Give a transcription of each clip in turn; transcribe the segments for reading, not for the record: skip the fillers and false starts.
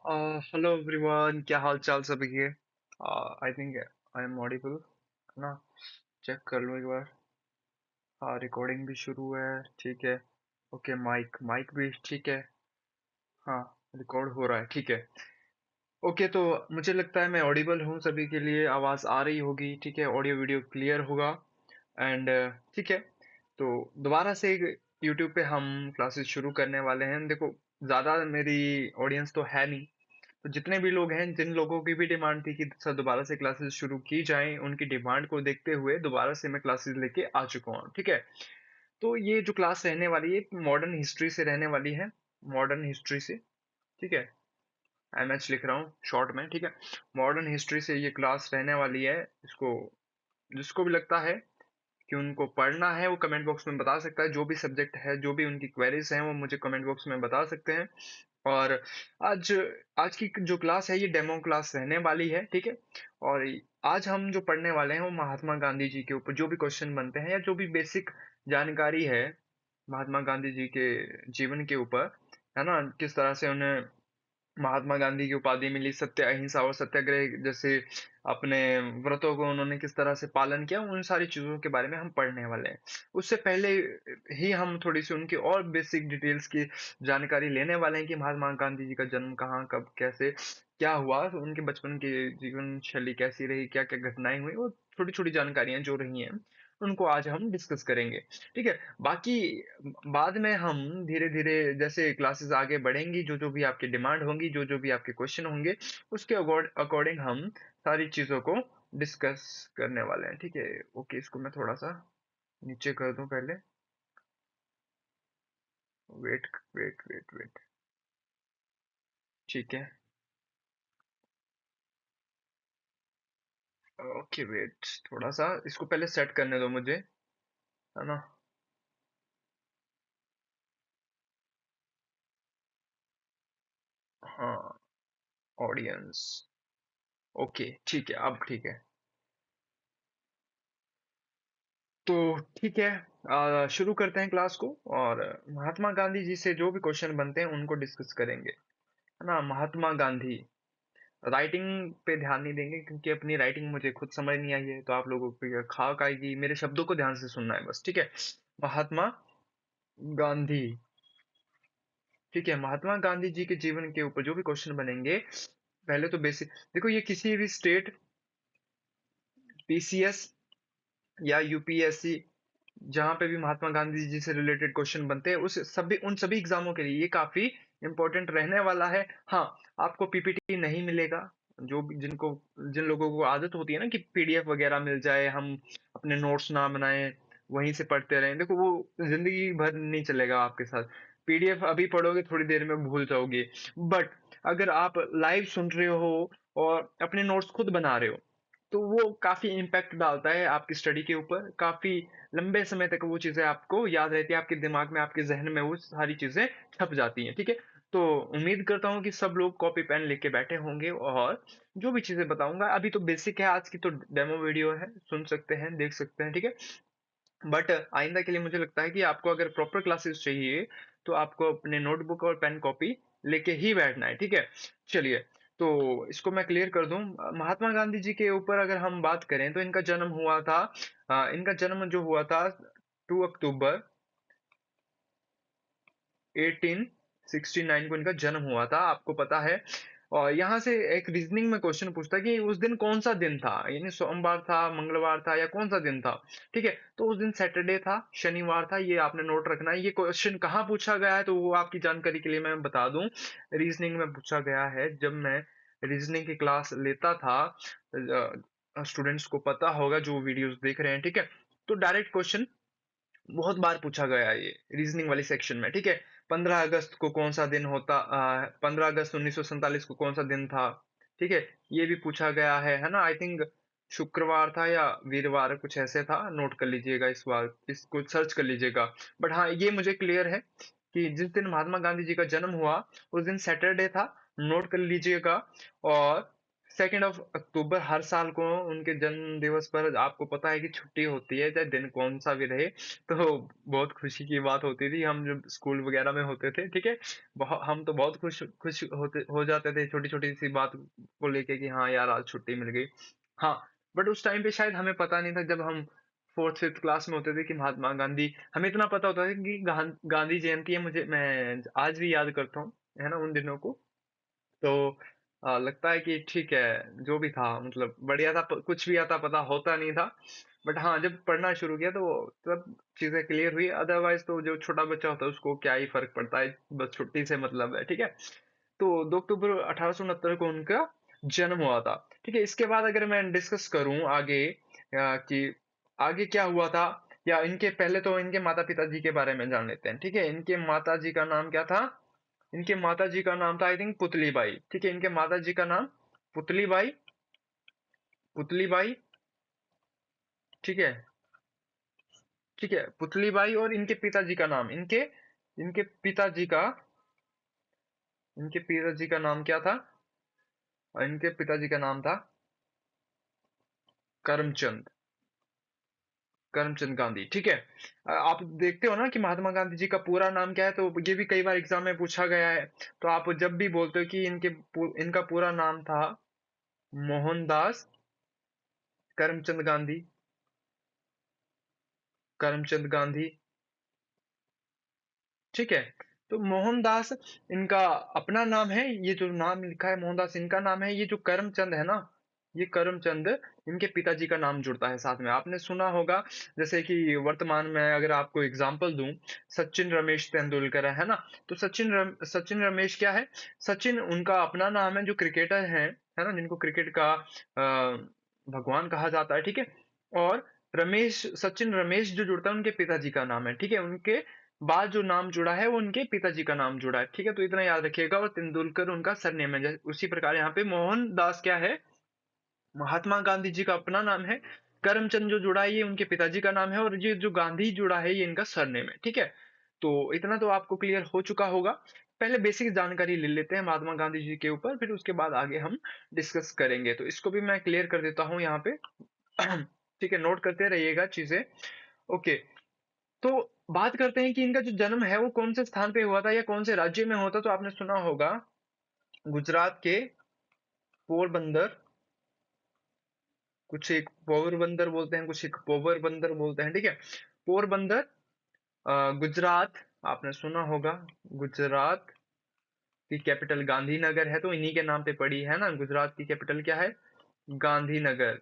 Hello everyone, क्या हाल चाल सभी के। I think I am audible है ना। चेक कर लो एक बार। हाँ, रिकॉर्डिंग भी शुरू है, ठीक है। ओके, माइक माइक भी ठीक है। हाँ, रिकॉर्ड हो रहा है, ठीक है। ओके, तो मुझे लगता है मैं ऑडिबल हूँ, सभी के लिए आवाज़ आ रही होगी, ठीक है। ऑडियो वीडियो क्लियर होगा। एंड ठीक है। तो दोबारा से यूट्यूब पे हम क्लासेस शुरू करने वाले हैं। देखो, ज़्यादा मेरी ऑडियंस तो है नहीं। तो जितने भी लोग हैं, जिन लोगों की भी डिमांड थी कि सर दोबारा से क्लासेस शुरू की जाएं, उनकी डिमांड को देखते हुए दोबारा से मैं क्लासेस लेके आ चुका हूँ, ठीक है। तो ये जो क्लास रहने वाली है, मॉडर्न हिस्ट्री से रहने वाली है। मॉडर्न हिस्ट्री से, ठीक है। एमएच लिख रहा हूँ शॉर्ट में, ठीक है। मॉडर्न हिस्ट्री से ये क्लास रहने वाली है। इसको जिसको भी लगता है कि उनको पढ़ना है, वो कमेंट बॉक्स में बता सकता है। जो भी सब्जेक्ट है, जो भी उनकी क्वेरीज हैं, वो मुझे कमेंट बॉक्स में बता सकते हैं। और आज आज की जो क्लास है, ये डेमो क्लास रहने वाली है, ठीक है। और आज हम जो पढ़ने वाले हैं, वो महात्मा गांधी जी के ऊपर जो भी क्वेश्चन बनते हैं या जो भी बेसिक जानकारी है महात्मा गांधी जी के जीवन के ऊपर, है ना। किस तरह से उन्हें महात्मा गांधी की उपाधि मिली, सत्य अहिंसा और सत्याग्रह जैसे अपने व्रतों को उन्होंने किस तरह से पालन किया, उन सारी चीजों के बारे में हम पढ़ने वाले हैं। उससे पहले ही हम थोड़ी सी उनकी और बेसिक डिटेल्स की जानकारी लेने वाले हैं कि महात्मा गांधी जी का जन्म कहाँ, कब, कैसे, क्या हुआ, तो उनके बचपन की जीवन शैली कैसी रही, क्या क्या घटनाएं हुई, वो छोटी छोटी जानकारियां जो रही हैं, उनको आज हम डिस्कस करेंगे, ठीक है। बाकी बाद में हम धीरे धीरे जैसे क्लासेस आगे बढ़ेंगी, जो जो भी आपकी डिमांड होंगी, जो जो भी आपके क्वेश्चन होंगे, उसके अकॉर्डिंग हम सारी चीजों को डिस्कस करने वाले हैं, ठीक है। ओके, इसको मैं थोड़ा सा नीचे कर दूं पहले। वेट वेट वेट वेट, ठीक है। ओके, वेट, थोड़ा सा इसको पहले सेट करने दो मुझे, है ना। हाँ, ऑडियंस। ओके, ठीक है, अब ठीक है। तो ठीक है, शुरू करते हैं क्लास को। और महात्मा गांधी जी से जो भी क्वेश्चन बनते हैं, उनको डिस्कस करेंगे, है ना। महात्मा गांधी, राइटिंग पे ध्यान नहीं देंगे क्योंकि अपनी राइटिंग मुझे खुद समझ नहीं आई है, तो आप लोगों को खाक आएगी। मेरे शब्दों को ध्यान से सुनना है बस, ठीक है। महात्मा गांधी, ठीक है। महात्मा गांधी जी के जीवन के ऊपर जो भी क्वेश्चन बनेंगे, पहले तो बेसिक देखो, ये किसी भी स्टेट, पीसीएस या यूपीएससी, जहां पे भी महात्मा गांधी जी से रिलेटेड क्वेश्चन बनते हैं, उस सभी उन सभी एग्जामों के लिए ये काफी इंपॉर्टेंट रहने वाला है। हाँ, आपको पीपीटी नहीं मिलेगा। जो भी जिन लोगों को आदत होती है ना कि पीडीएफ वगैरह मिल जाए, हम अपने नोट्स ना बनाएं, वहीं से पढ़ते रहें, देखो वो जिंदगी भर नहीं चलेगा आपके साथ। पीडीएफ अभी पढ़ोगे, थोड़ी देर में भूल जाओगे। बट अगर आप लाइव सुन रहे हो और अपने नोट्स खुद बना रहे हो, तो वो काफी इम्पैक्ट डालता है आपकी स्टडी के ऊपर। काफी लंबे समय तक वो चीजें आपको याद रहती है, आपके दिमाग में, आपके जहन में वो सारी चीजें छप जाती हैं, ठीक है। तो उम्मीद करता हूँ कि सब लोग कॉपी पेन लेके बैठे होंगे, और जो भी चीजें बताऊंगा अभी तो बेसिक है, आज की तो डेमो वीडियो है, सुन सकते हैं, देख सकते हैं, ठीक है। बट आइंदा के लिए मुझे लगता है कि आपको अगर प्रॉपर क्लासेस चाहिए, तो आपको अपने नोटबुक और पेन कॉपी लेके ही बैठना है, ठीक है। चलिए, तो इसको मैं क्लियर कर दूं। महात्मा गांधी जी के ऊपर अगर हम बात करें, तो इनका जन्म हुआ था, इनका जन्म जो हुआ था 2 अक्टूबर 1869 को इनका जन्म हुआ था, आपको पता है। और यहाँ से एक रीजनिंग में क्वेश्चन पूछता है कि उस दिन कौन सा दिन था, यानी सोमवार था, मंगलवार था, या कौन सा दिन था, ठीक है। तो उस दिन सैटरडे था, शनिवार था, ये आपने नोट रखना है। ये क्वेश्चन कहाँ पूछा गया है, तो वो आपकी जानकारी के लिए मैं बता दूं, रीजनिंग में पूछा गया है। जब मैं रीजनिंग की क्लास लेता था, स्टूडेंट्स को पता होगा जो वीडियोस देख रहे हैं, ठीक है। तो डायरेक्ट क्वेश्चन बहुत बार पूछा गया है ये रीजनिंग वाली सेक्शन में, ठीक है। 15 अगस्त को कौन सा दिन होता, 15 अगस्त 1947 को कौन सा दिन था, ठीक है। ये भी पूछा गया है ना। आई थिंक शुक्रवार था या वीरवार, कुछ ऐसे था। नोट कर लीजिएगा, इस बार इसको सर्च कर लीजिएगा। बट हाँ, ये मुझे क्लियर है कि जिस दिन महात्मा गांधी जी का जन्म हुआ, उस दिन सैटरडे था, नोट कर लीजिएगा। और 2 अक्टूबर हर साल को उनके जन्म दिवस पर आपको पता है कि छुट्टी होती है, चाहे दिन कौन सा भी रहे। तो बहुत खुशी की बात होती थी, हम जब स्कूल वगैरह में होते थे, ठीक है। हम तो बहुत खुश खुश होते हो जाते थे छोटी छोटी सी बात को लेके कि हाँ यार आज छुट्टी मिल गई। हाँ, बट उस टाइम पे शायद हमें पता नहीं था, जब हम फोर्थ फिफ्थ क्लास में होते थे, कि महात्मा गांधी, हमें इतना पता होता था कि गांधी जयंती है, मुझे मैं आज भी याद करता हूँ, है ना, उन दिनों को। तो लगता है कि ठीक है, जो भी था मतलब बढ़िया था, कुछ भी आता पता होता नहीं था। बट हाँ, जब पढ़ना शुरू किया तो तब चीजें क्लियर हुई। अदरवाइज तो जो छोटा बच्चा होता है उसको क्या ही फर्क पड़ता है, बस छुट्टी से मतलब है, ठीक है। तो 2 अक्टूबर 1869 को उनका जन्म हुआ था, ठीक है। इसके बाद अगर मैं डिस्कस करूं आगे, कि आगे क्या हुआ था, या इनके पहले तो इनके माता पिता जी के बारे में जान लेते हैं, ठीक है। इनके माता जी का नाम क्या था? इनके माता जी का नाम था आई थिंक पुतली बाई, ठीक है। इनके माता जी का नाम पुतली बाई, पुतली बाई, ठीक है, ठीक है, पुतली बाई। और इनके पिताजी का नाम, इनके इनके पिताजी का इनके पिताजी का नाम क्या था? और इनके पिताजी का नाम था करमचंद, करमचंद गांधी, ठीक है। आप देखते हो ना कि महात्मा गांधी जी का पूरा नाम क्या है, तो ये भी कई बार एग्जाम में पूछा गया है। तो आप जब भी बोलते हो कि इनका पूरा नाम था मोहनदास करमचंद गांधी, करमचंद गांधी, ठीक है। तो मोहनदास इनका अपना नाम है, ये जो नाम लिखा है मोहनदास इनका नाम है। ये जो करमचंद है ना, ये करमचंद इनके पिताजी का नाम जुड़ता है साथ में। आपने सुना होगा, जैसे कि वर्तमान में अगर आपको एग्जांपल दूं, सचिन रमेश तेंदुलकर है ना। तो सचिन रमेश क्या है? सचिन उनका अपना नाम है, जो क्रिकेटर है ना, जिनको क्रिकेट का भगवान कहा जाता है, ठीक है। और रमेश, सचिन रमेश जो जुड़ता है उनके पिताजी का नाम है, ठीक है। उनके बाद जो नाम जुड़ा है वो उनके पिताजी का नाम जुड़ा है, ठीक है। तो इतना याद रखिएगा। और तेंदुलकर उनका सरनेम है। उसी प्रकार यहाँ पे मोहनदास क्या है? महात्मा गांधी जी का अपना नाम है। करमचंद जो जुड़ा है ये उनके पिताजी का नाम है, और ये जो गांधी जुड़ा है ये इनका सरनेम है, ठीक है। तो इतना तो आपको क्लियर हो चुका होगा। पहले बेसिक जानकारी ले लेते हैं महात्मा गांधी जी के ऊपर, फिर उसके बाद आगे हम डिस्कस करेंगे। तो इसको भी मैं क्लियर कर देता हूँ यहाँ पे। ठीक है, नोट करते रहिएगा चीजें। ओके, तो बात करते हैं कि इनका जो जन्म है वो कौन से स्थान पे हुआ था या कौन से राज्य में हुआ था। तो आपने सुना होगा गुजरात के पोरबंदर, कुछ एक पोरबंदर बोलते हैं, कुछ एक पोरबंदर बोलते हैं, ठीक है। पोरबंदर, गुजरात, आपने सुना होगा। गुजरात की कैपिटल गांधीनगर है, तो इन्हीं के नाम पे पड़ी है ना। गुजरात की कैपिटल क्या है? गांधीनगर,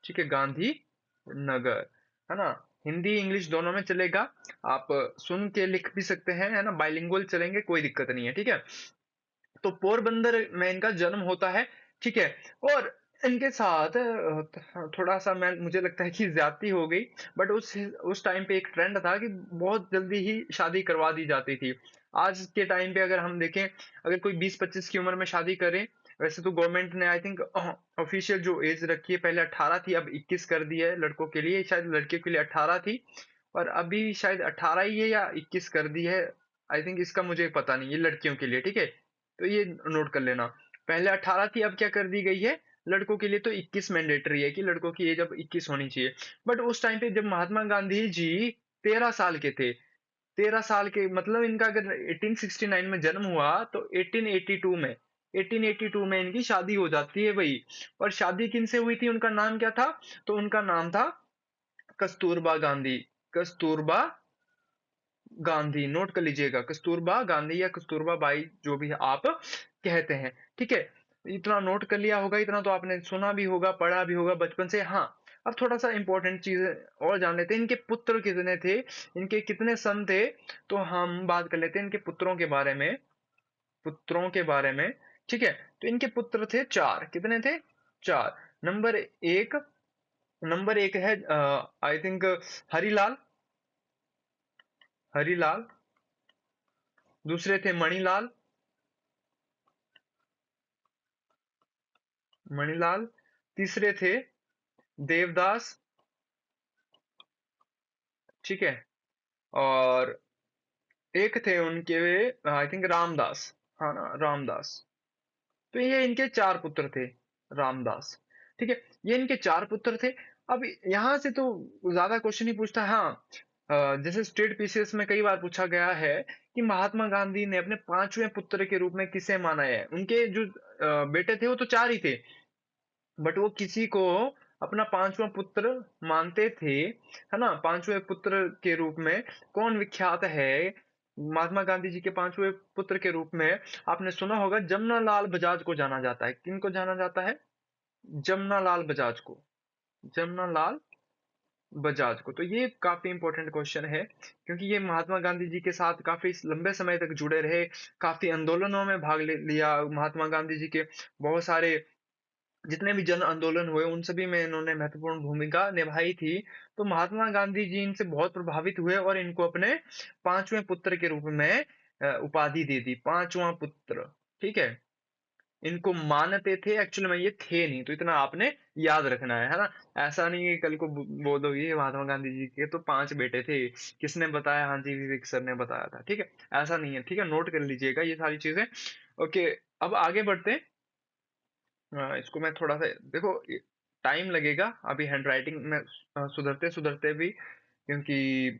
ठीक है, गांधी नगर, है ना। हिंदी इंग्लिश दोनों में चलेगा। आप सुन के लिख भी सकते हैं, है ना, बाइलिंगुअल चलेंगे, कोई दिक्कत नहीं है, ठीक है। तो पोरबंदर में इनका जन्म होता है, ठीक है। और इनके साथ थोड़ा सा मैं मुझे लगता है कि ज्यादती हो गई। बट उस टाइम पे एक ट्रेंड था कि बहुत जल्दी ही शादी करवा दी जाती थी। आज के टाइम पे अगर हम देखें, अगर कोई 20-25 की उम्र में शादी करे, वैसे तो गवर्नमेंट ने आई थिंक ऑफिशियल जो एज रखी है, पहले 18 थी, अब 21 कर दी है लड़कों के लिए। शायद लड़कियों के लिए 18 थी, और अभी शायद 18 ही है या 21 कर दी है। आई थिंक इसका मुझे पता नहीं, ये लड़कियों के लिए, ठीक है। तो ये नोट कर लेना। पहले 18 थी, अब क्या कर दी गई है? लड़कों के लिए तो 21 मैंडेटरी है, कि लड़कों की एज अब 21 होनी चाहिए। बट उस टाइम पे जब महात्मा गांधी जी 13 साल के थे, 13 साल के मतलब इनका अगर 1869 में जन्म हुआ, तो 1882 में 1882 में इनकी शादी हो जाती है भाई। और शादी किन से हुई थी? उनका नाम क्या था? तो उनका नाम था कस्तूरबा गांधी, कस्तूरबा गांधी। नोट कर लीजिएगा, कस्तूरबा गांधी या कस्तूरबा बाई, जो भी आप कहते हैं, ठीक है। इतना नोट कर लिया होगा, इतना तो आपने सुना भी होगा, पढ़ा भी होगा बचपन से। हाँ, अब थोड़ा सा इंपॉर्टेंट चीज और जान लेते हैं। इनके पुत्र कितने थे, इनके कितने सन थे? तो हम बात कर लेते हैं इनके पुत्रों के बारे में, पुत्रों के बारे में, ठीक है। तो इनके पुत्र थे 4। कितने थे? 4। नंबर 1, नंबर 1 है आई थिंक हरिलाल, हरिलाल। दूसरे थे मणिलाल, मणिलाल। तीसरे थे देवदास, ठीक है। और एक थे उनके, आई थिंक रामदास, हाँ ना, रामदास। तो ये इनके 4 पुत्र थे, रामदास, ठीक है? ये इनके 4 पुत्र थे। अब यहाँ से तो ज़्यादा क्वेश्चन ही पूछता, हाँ, जैसे स्टेट पीसीएस में कई बार पूछा गया है कि महात्मा गांधी ने अपने 5वें पुत्र के रूप में किसे माना है? उनके जो बेटे थे वो तो 4 ही थे, बट वो किसी को अपना 5वां पुत्र मानते थे, है ना? 5वें पुत्र के रूप में कौन विख्यात है? महात्मा गांधी जी के 5वें पुत्र के रूप में आपने सुना होगा, जमनालाल बजाज को जाना जाता है। किनको जाना जाता है? जमनालाल बजाज को। जमनालाल बजाज को। तो ये काफी इंपॉर्टेंट क्वेश्चन है, क्योंकि ये महात्मा गांधी जी के साथ काफी लंबे समय तक जुड़े रहे, काफी आंदोलनों में भाग लिया। महात्मा गांधी जी के बहुत सारे जितने भी जन आंदोलन हुए उन सभी में इन्होंने महत्वपूर्ण भूमिका निभाई थी। तो महात्मा गांधी जी इनसे बहुत प्रभावित हुए और इनको अपने 5वें पुत्र के रूप में उपाधि दे दी, 5वां पुत्र, ठीक है? इनको मानते थे, एक्चुअली में ये थे नहीं, तो इतना आपने याद रखना है ना? ऐसा नहीं है कल को बोलो ये महात्मा गांधी जी के तो 5 बेटे थे, किसने बताया? हाँ जी, विवेक सर ने बताया था, ठीक है? ऐसा नहीं है, ठीक है? नोट कर लीजिएगा ये सारी चीजें। ओके, अब आगे बढ़ते हैं। इसको मैं थोड़ा सा देखो, टाइम लगेगा अभी हैंडराइटिंग में सुधरते सुधरते भी, क्योंकि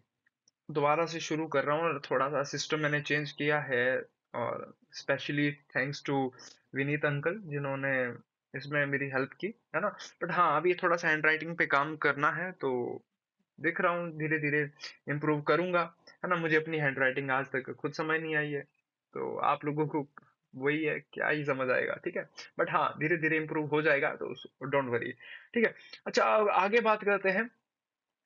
दोबारा से शुरू कर रहा हूँ और थोड़ा सा सिस्टम मैंने चेंज किया है। और specially thanks to Vineet uncle जिन्होंने इसमें मेरी हेल्प की, है ना? बट हाँ, अभी थोड़ा सा हैंडराइटिंग पे काम करना है, तो देख रहा हूँ धीरे धीरे इम्प्रूव करूंगा, है ना? मुझे अपनी हैंडराइटिंग आज तक खुद समझ नहीं आई है, तो आप लोगों को वही है, क्या ही समझ आएगा, ठीक है? बट हाँ, धीरे धीरे इम्प्रूव हो जाएगा, तो डोंट वरी, ठीक है? अच्छा, अब आगे बात करते हैं।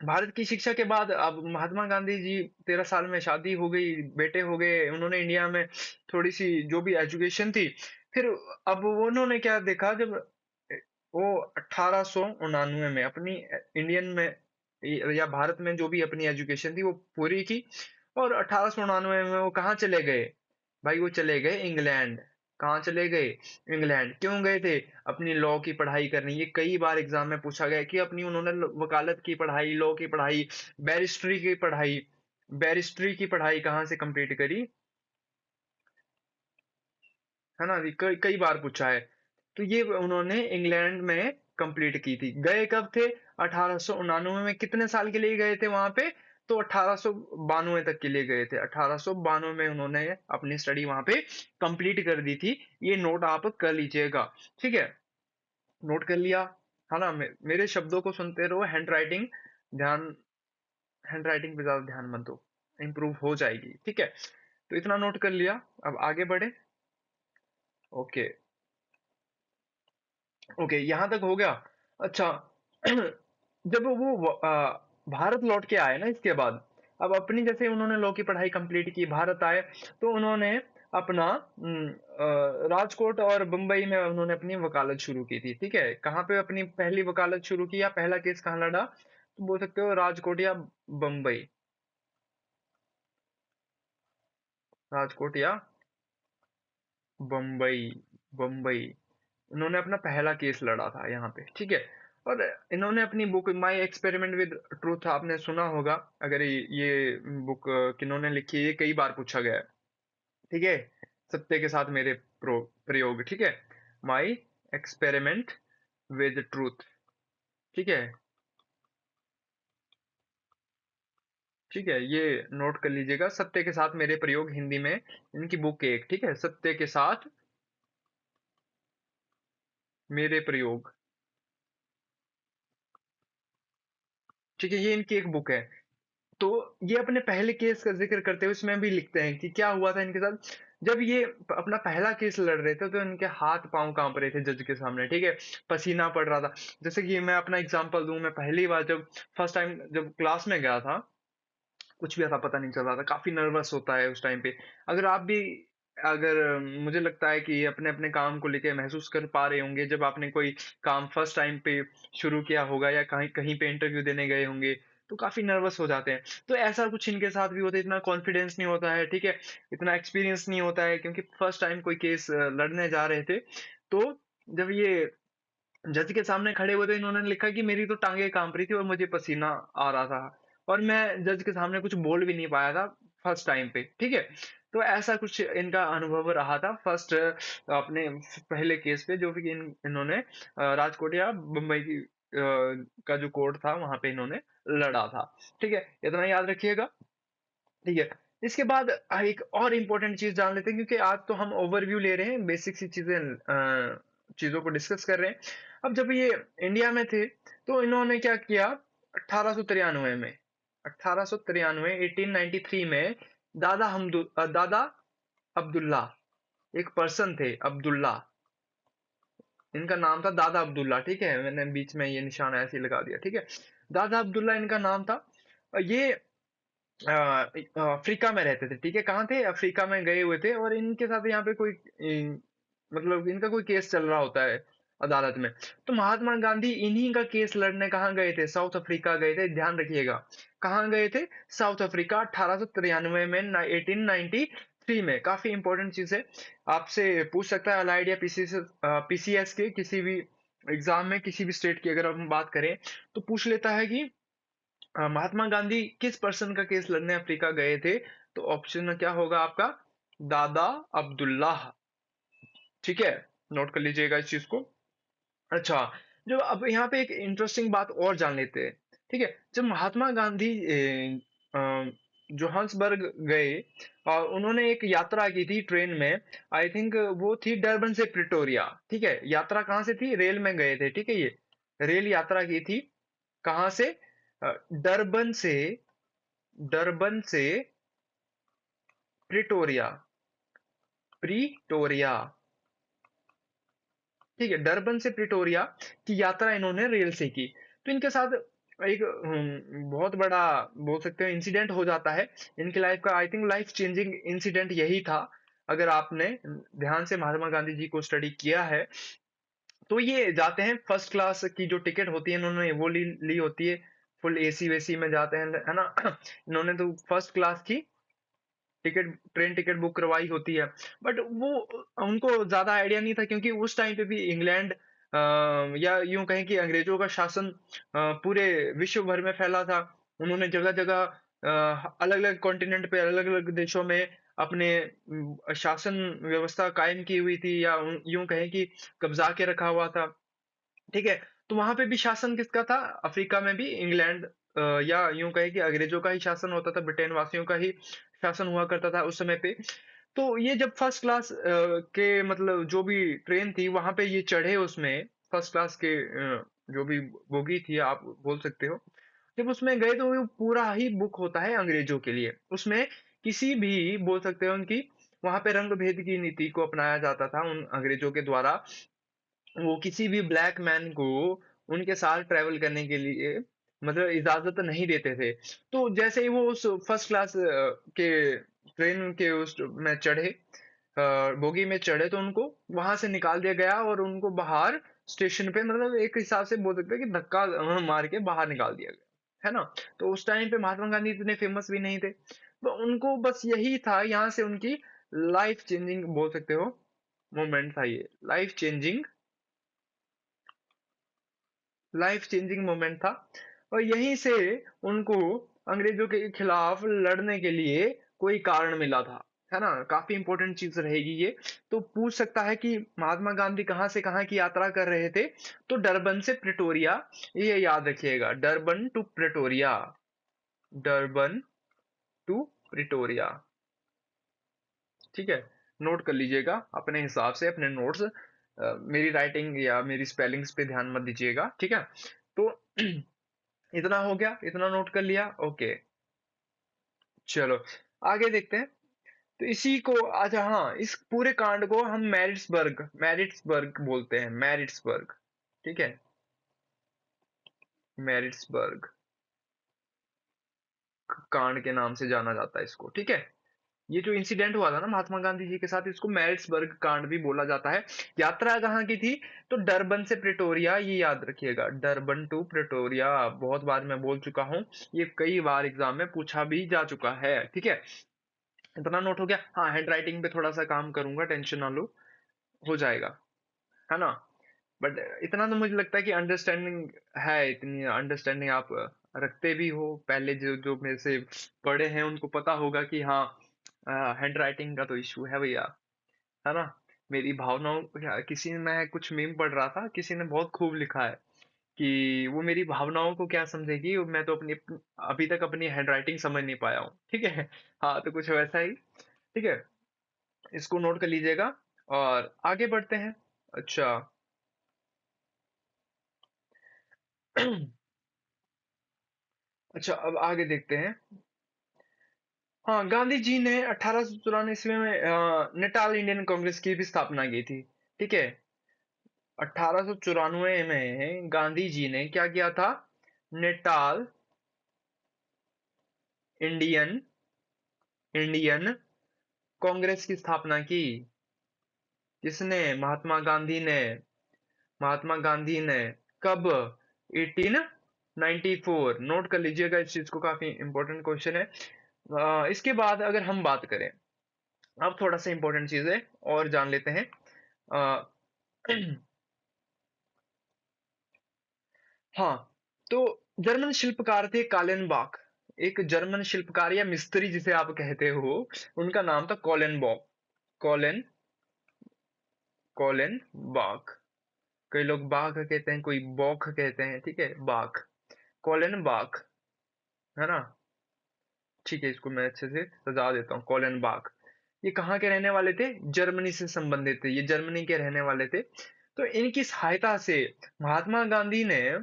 भारत की शिक्षा के बाद अब महात्मा गांधी जी 13 साल में शादी हो गई, बेटे हो गए, उन्होंने इंडिया में थोड़ी सी जो भी एजुकेशन थी, फिर अब वो उन्होंने क्या देखा, जब वो 1899 में अपनी इंडियन में या भारत में जो भी अपनी एजुकेशन थी वो पूरी की, और 1899 में वो कहाँ चले गए? भाई वो चले गए इंग्लैंड। कहाँ चले गए? इंग्लैंड। क्यों गए थे? अपनी लॉ की पढ़ाई करनी। ये कई बार एग्जाम में पूछा गया कि अपनी उन्होंने वकालत की पढ़ाई, लॉ की पढ़ाई, बैरिस्ट्री की पढ़ाई कहाँ से कंप्लीट करी, है ना? ये कई कई बार पूछा है। तो ये उन्होंने इंग्लैंड में कंप्लीट की थी। गए कब थे? 1899 में। कितने साल के लिए गए थे वहां पे? तो 1892 तक के लिए गए थे। 1892 में उन्होंने अपनी स्टडी वहां पे कंप्लीट कर दी थी। ये नोट आप कर लीजिएगा, ठीक है? नोट कर लिया, है ना? मेरे शब्दों को सुनते रहो। ध्यान हैंड राइटिंग पे ज्यादा ध्यान मत दो, इम्प्रूव हो जाएगी, ठीक है? तो इतना नोट कर लिया, अब आगे बढ़े। ओके, ओके, यहाँ तक हो गया। अच्छा, जब वो भारत लौट के आए ना इसके बाद, अब अपनी जैसे उन्होंने लॉ की पढ़ाई कंप्लीट की, भारत आए, तो उन्होंने अपना राजकोट और बम्बई में उन्होंने अपनी वकालत शुरू की थी, ठीक है? कहाँ पे अपनी पहली वकालत शुरू की या पहला केस कहाँ लड़ा, तो बोल सकते हो राजकोट या बम्बई। राजकोट या बम्बई, बम्बई। उन्होंने अपना पहला केस लड़ा था यहाँ पे, ठीक है? और इन्होंने अपनी book my experiment with truth आपने सुना होगा। अगर ये बुक किन्होंने लिखी है, ये कई बार पूछा गया है, ठीक है? सत्य के साथ मेरे प्रयोग, ठीक है? माई एक्सपेरिमेंट विद ट्रूथ, ठीक है? ठीक है, ये नोट कर लीजिएगा, सत्य के साथ मेरे प्रयोग, हिंदी में इनकी बुक एक, ठीक है? सत्य के साथ मेरे प्रयोग, ठीक है? ये इनकी एक बुक है। तो ये अपने पहले केस का जिक्र करते हुए इसमें भी लिखते हैं कि क्या हुआ था इनके साथ। जब ये अपना पहला केस लड़ रहे थे, तो इनके हाथ पांव कांप रहे थे जज के सामने, ठीक है? पसीना पड़ रहा था। जैसे कि मैं अपना एग्जांपल दूं, मैं पहली बार जब फर्स्ट टाइम जब क्लास में गया था, कुछ भी ऐसा पता नहीं चल रहा था, काफी नर्वस होता है उस टाइम पे। अगर आप भी, अगर मुझे लगता है कि अपने अपने काम को लेके महसूस कर पा रहे होंगे, जब आपने कोई काम फर्स्ट टाइम पे शुरू किया होगा या कहीं कहीं पे इंटरव्यू देने गए होंगे, तो काफी नर्वस हो जाते हैं। तो ऐसा कुछ इनके साथ भी होता है, इतना कॉन्फिडेंस नहीं होता है, ठीक है? इतना एक्सपीरियंस नहीं होता है, क्योंकि फर्स्ट टाइम कोई केस लड़ने जा रहे थे। तो जब ये जज के सामने खड़े हुए थे, इन्होंने लिखा कि मेरी तो टांगे कांप रही थी और मुझे पसीना आ रहा था, और मैं जज के सामने कुछ बोल भी नहीं पाया था। फर्स्ट टाइम पे, ठीक है। तो ऐसा कुछ इनका अनुभव रहा था फर्स्ट अपने पहले केस पे, जो कि इन्होंने राजकोट या मुंबई की का जो कोर्ट था वहां पे इन्होंने लड़ा था, ठीक है। इतना याद रखिएगा, ठीक है। इसके बाद एक और इम्पोर्टेंट चीज जान लेते हैं, क्योंकि आज तो हम ओवरव्यू ले रहे हैं, बेसिक सी चीजों को डिस्कस कर रहे हैं। अब जब ये इंडिया में थे तो इन्होंने क्या किया, 1893 में, 1893 1893 में दादा अब्दुल्ला, एक पर्सन थे अब्दुल्ला, इनका नाम था दादा अब्दुल्ला, ठीक है। मैंने बीच में ये निशान ऐसे ही लगा दिया, ठीक है। दादा अब्दुल्ला इनका नाम था। ये अफ्रीका में रहते थे, ठीक है। कहाँ थे, अफ्रीका में गए हुए थे, और इनके साथ यहाँ पे कोई मतलब इनका कोई केस चल रहा होता है अदालत में। तो महात्मा गांधी इन्हीं का केस लड़ने कहाँ गए थे, साउथ अफ्रीका गए थे, ध्यान रखिएगा। कहाँ गए थे, साउथ अफ्रीका, 1893 में, 1893 में। काफी इंपॉर्टेंट चीज है, आपसे पूछ सकता है एलआईडी या पीसीएस के किसी भी एग्जाम में, किसी भी स्टेट की अगर हम बात करें तो पूछ लेता है कि महात्मा गांधी किस पर्सन का केस लड़ने अफ्रीका गए थे। तो ऑप्शन में क्या होगा आपका, दादा अब्दुल्ला, ठीक है। नोट कर लीजिएगा इस चीज को। अच्छा, जो अब यहाँ पे एक इंटरेस्टिंग बात और जान लेते हैं, ठीक है। जब महात्मा गांधी जोहान्सबर्ग गए और उन्होंने एक यात्रा की थी ट्रेन में, आई थिंक वो थी डरबन से प्रिटोरिया, ठीक है। यात्रा कहाँ से थी, रेल में गए थे, ठीक है। ये रेल यात्रा की थी, कहाँ से, डरबन से, डरबन से प्रिटोरिया, प्रिटोरिया, ठीक है। डरबन से प्रिटोरिया की यात्रा इन्होंने रेल से की। तो इनके साथ एक बहुत बड़ा बोल सकते हैं इंसिडेंट हो जाता है इनकी लाइफ का। I think life changing incident यही था। अगर आपने ध्यान से महात्मा गांधी जी को स्टडी किया है तो ये जाते हैं फर्स्ट क्लास की जो टिकट होती है इन्होंने वो ली होती है, फुल एसी वेसी में जाते हैं, है ना। इन्होंने तो फर्स्ट क्लास की टिकट, ट्रेन टिकट बुक करवाई होती है। बट वो उनको ज्यादा आइडिया नहीं था, क्योंकि उस टाइम पे भी इंग्लैंड या यूं कहें कि अंग्रेजों का शासन पूरे विश्व भर में फैला था। उन्होंने जगह जगह अलग अलग कॉन्टिनेंट पे, अलग अलग देशों में अपने शासन व्यवस्था कायम की हुई थी, या यूं कहें कि कब्जा के रखा हुआ था, ठीक है। तो वहां पे भी शासन किसका था, अफ्रीका में भी इंग्लैंड या यूं कहे कि अंग्रेजों का ही शासन होता था, ब्रिटेन वासियों का ही शासन हुआ करता था उस समय पे। तो ये जब फर्स्ट क्लास के मतलब जो भी ट्रेन थी वहां पे ये चढ़े, उसमें फर्स्ट क्लास के जो भी बोगी थी आप बोल सकते हो, जब उसमें गए तो वो पूरा ही बुक होता है अंग्रेजों के लिए। उसमें किसी भी बोल सकते हो उनकी वहां पे रंग भेद की नीति को अपनाया जाता था उन अंग्रेजों के द्वारा। वो किसी भी ब्लैक मैन को उनके साथ ट्रैवल करने के लिए मतलब इजाजत नहीं देते थे। तो जैसे ही वो उस फर्स्ट क्लास के ट्रेन के उस में चढ़े, बोगी में चढ़े, तो उनको वहां से निकाल दिया गया और उनको बाहर स्टेशन पे मतलब एक हिसाब से बोल सकते हैं कि धक्का मार के बाहर निकाल दिया गया, है ना। तो उस टाइम पे महात्मा गांधी इतने फेमस भी नहीं थे, तो उनको बस यही था, यहाँ से उनकी लाइफ चेंजिंग बोल सकते हो मोमेंट था ये, लाइफ चेंजिंग मोमेंट था। और यहीं से उनको अंग्रेजों के खिलाफ लड़ने के लिए कोई कारण मिला था, है ना। काफी इंपॉर्टेंट चीज रहेगी ये। तो पूछ सकता है कि महात्मा गांधी कहाँ से कहाँ की यात्रा कर रहे थे, तो डरबन से प्रिटोरिया, ये याद रखिएगा, Durban to Pretoria, Durban to Pretoria, ठीक है। नोट कर लीजिएगा अपने हिसाब से अपने नोट्स, मेरी राइटिंग या मेरी स्पेलिंग्स पे ध्यान मत दीजिएगा, ठीक है। तो इतना हो गया, इतना नोट कर लिया, ओके। चलो आगे देखते हैं। तो इसी को अच्छा, हाँ, इस पूरे कांड को हम मैरिट्सबर्ग, मैरिट्सबर्ग बोलते हैं, मैरिट्सबर्ग, ठीक है। मैरिट्सबर्ग कांड के नाम से जाना जाता है इसको, ठीक है। ये जो इंसिडेंट हुआ था ना महात्मा गांधी जी के साथ, इसको मैरिट्सबर्ग कांड भी बोला जाता है। यात्रा कहाँ की थी, तो डरबन से प्रिटोरिया, ये याद रखिएगा, डरबन टू प्रिटोरिया। बहुत बार मैं बोल चुका हूँ, ये कई बार एग्जाम में पूछा भी जा चुका है, ठीक है। इतना नोट हो गया। हाँ, हैंड राइटिंग पे थोड़ा सा काम करूंगा, टेंशन ना लो, हो जाएगा, है ना। बट इतना तो मुझे लगता है कि अंडरस्टैंडिंग है, इतनी अंडरस्टैंडिंग आप रखते भी हो, पहले जो जो मेरे से बड़े हैं उनको पता होगा कि हाँ, हैंड राइटिंग का तो इशू है भैया, है ना। मेरी भावनाओं किसी ने, मैं कुछ मीम पढ़ रहा था, किसी ने बहुत खूब लिखा है कि वो मेरी भावनाओं को क्या समझेगी, मैं तो अपनी अभी तक अपनी हैंड राइटिंग समझ नहीं पाया हूँ, ठीक है। हाँ, तो कुछ वैसा ही, ठीक है। इसको नोट कर लीजिएगा और आगे बढ़ते हैं। अच्छा। अच्छा, अब आगे देखते हैं। हाँ, गांधी जी ने 1894 ईस्वी में नेटाल इंडियन कांग्रेस की भी स्थापना की थी, ठीक है। 1894 में गांधी जी ने क्या किया था? नेटाल इंडियन इंडियन कांग्रेस की स्थापना की। किसने? महात्मा गांधी ने कब? 1894। नोट कर लीजिएगा इस चीज को, काफी इंपॉर्टेंट क्वेश्चन है। इसके बाद अगर हम बात करें, अब थोड़ा सा इंपॉर्टेंट चीज है और जान लेते हैं। अ, हाँ, तो जर्मन शिल्पकार थे कालेनबॉक। एक जर्मन शिल्पकार या मिस्त्री जिसे आप कहते हो, उनका नाम था कॉलेनबॉक। कॉलेन कॉलेनबॉक। कई लोग बाघ कहते हैं, कोई बॉक कहते हैं, ठीक है, बाघ। कॉलेनबॉक, है ना। ठीक है, इसको मैं अच्छे से सजा देता हूँ। कॉलेनबॉक, ये कहाँ के रहने वाले थे? जर्मनी से संबंधित थे, ये जर्मनी के रहने वाले थे। तो इनकी सहायता से महात्मा गांधी ने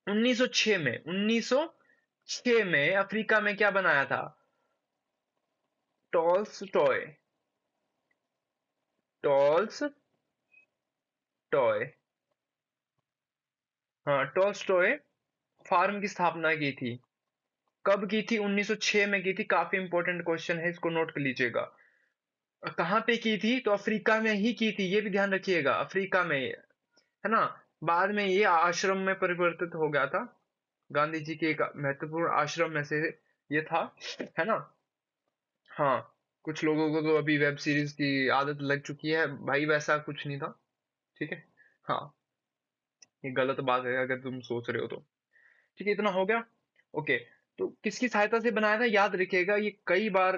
1906 में अफ्रीका में क्या बनाया था? टॉल्स्टॉय। टॉल्स्टॉय। हाँ, टॉल्स्टॉय फार्म की स्थापना की थी। कब की थी? 1906 में की थी। काफी इंपॉर्टेंट क्वेश्चन है, इसको नोट कर लीजिएगा। कहाँ पे की थी? तो अफ्रीका में ही की थी, ये भी ध्यान रखिएगा, अफ्रीका में, है ना। बाद में ये आश्रम में परिवर्तित हो गया था। गांधी जी के एक महत्वपूर्ण आश्रम में से ये था, है ना। हाँ, कुछ लोगों को तो अभी वेब सीरीज की आदत लग चुकी है भाई, वैसा कुछ नहीं था, ठीक है। हाँ, ये गलत बात है अगर तुम सोच रहे हो तो। ठीक है, इतना हो गया। ओके, तो किसकी सहायता से बनाया था? याद रखिएगा, ये कई बार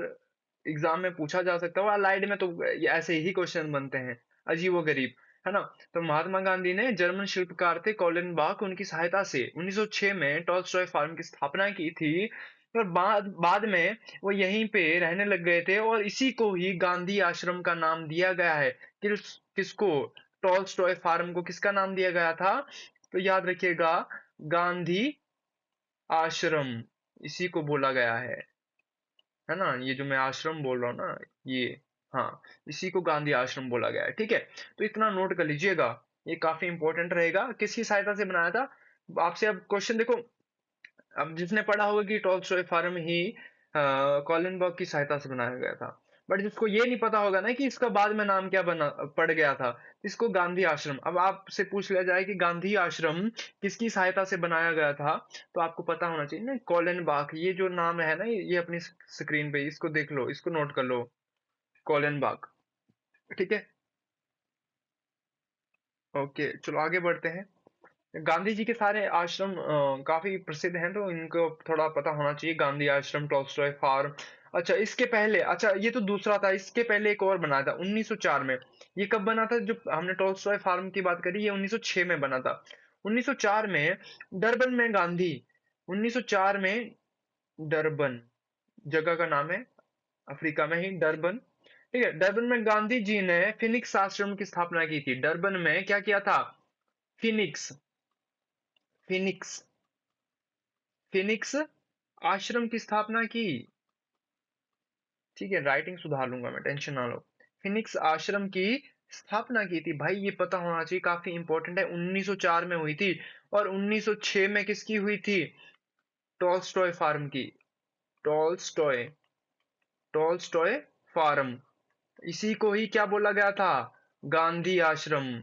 एग्जाम में पूछा जा सकता है, और अलाइड में तो ये ऐसे ही क्वेश्चन बनते हैं, अजीबो गरीब, है ना। तो महात्मा गांधी ने, जर्मन शिल्पकार थे कॉलिन बाक, उनकी सहायता से 1906 में टॉल्स्टॉय फार्म की स्थापना की थी। और बाद बाद में वो यहीं पे रहने लग गए थे, और इसी को ही गांधी आश्रम का नाम दिया गया है। किसको? टॉल्स्टॉय फार्म को किसका नाम दिया गया था? तो याद रखिएगा, गांधी आश्रम, इसी को बोला गया है ना। ये जो मैं आश्रम बोल रहा हूँ ना, ये, हाँ, इसी को गांधी आश्रम बोला गया है, ठीक है। तो इतना नोट कर लीजिएगा, ये काफी इंपॉर्टेंट रहेगा। किसकी सहायता से बनाया था? आपसे अब क्वेश्चन देखो, अब जिसने पढ़ा होगा कि टॉल्स्टॉय फार्म ही कॉलिनबर्ग की सहायता से बनाया गया था, बट जिसको ये नहीं पता होगा ना कि इसका बाद में नाम क्या बना पड़ गया था, इसको गांधी आश्रम। अब आपसे पूछ लिया जाए कि गांधी आश्रम किसकी सहायता से बनाया गया था, तो आपको पता होना चाहिए ना, कॉलिनबर्ग, ये जो नाम है ना, ये अपनी स्क्रीन पे इसको देख लो, इसको नोट कर लो, कॉलिनबर्ग, ठीक है। ओके, चलो आगे बढ़ते हैं। गांधी जी के सारे आश्रम काफी प्रसिद्ध हैं, तो इनको थोड़ा पता होना चाहिए। गांधी आश्रम, टॉल्स्टॉय फार्म। अच्छा, इसके पहले, अच्छा ये तो दूसरा था, इसके पहले एक और बना था 1904 में। ये कब बना था? जो हमने टॉल्स्टॉय फार्म की बात करी, ये 1906 में बना था। 1904 में डरबन में गांधी, 1904 में डरबन, जगह का नाम है, अफ्रीका में ही डरबन, ठीक है। डरबन में गांधी जी ने फिनिक्स आश्रम की स्थापना की थी। डरबन में क्या किया था? फिनिक्स फिनिक्स फिनिक्स आश्रम की स्थापना की, ठीक है। राइटिंग सुधार लूंगा मैं, टेंशन ना लो। फिनिक्स आश्रम की स्थापना की थी भाई, ये पता होना चाहिए, काफी इंपॉर्टेंट है। 1904 में हुई थी। और 1906 में किसकी हुई थी? टॉल्स्टॉय फार्म की। टॉल्स्टॉय टॉल्स्टॉय फार्म, इसी को ही क्या बोला गया था? गांधी आश्रम।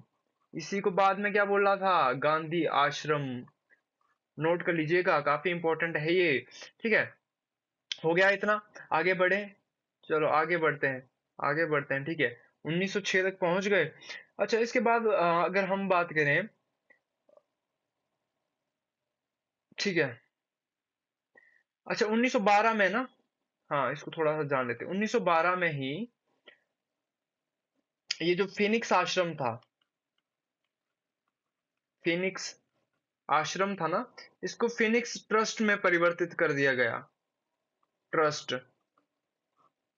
इसी को बाद में क्या बोला था? गांधी आश्रम। नोट कर लीजिएगा, काफी इंपॉर्टेंट है ये, ठीक है। हो गया इतना, आगे बढ़े। चलो आगे बढ़ते हैं, आगे बढ़ते हैं, ठीक है। 1906 तक पहुंच गए। अच्छा, इसके बाद अगर हम बात करें, ठीक है, अच्छा 1912 में ना, हाँ इसको थोड़ा सा जान लेते हैं। 1912 में ही ये जो फिनिक्स आश्रम था, फिनिक्स आश्रम था ना, इसको फिनिक्स ट्रस्ट में परिवर्तित कर दिया गया। ट्रस्ट,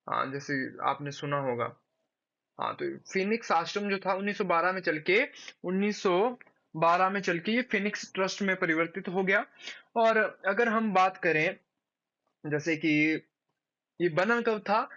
हाँ जैसे आपने सुना होगा। हाँ तो फिनिक्स आश्रम जो था 1912 में चल के, 1912 में चल के ये फिनिक्स ट्रस्ट में परिवर्तित हो गया। और अगर हम बात करें जैसे कि ये बना कब था,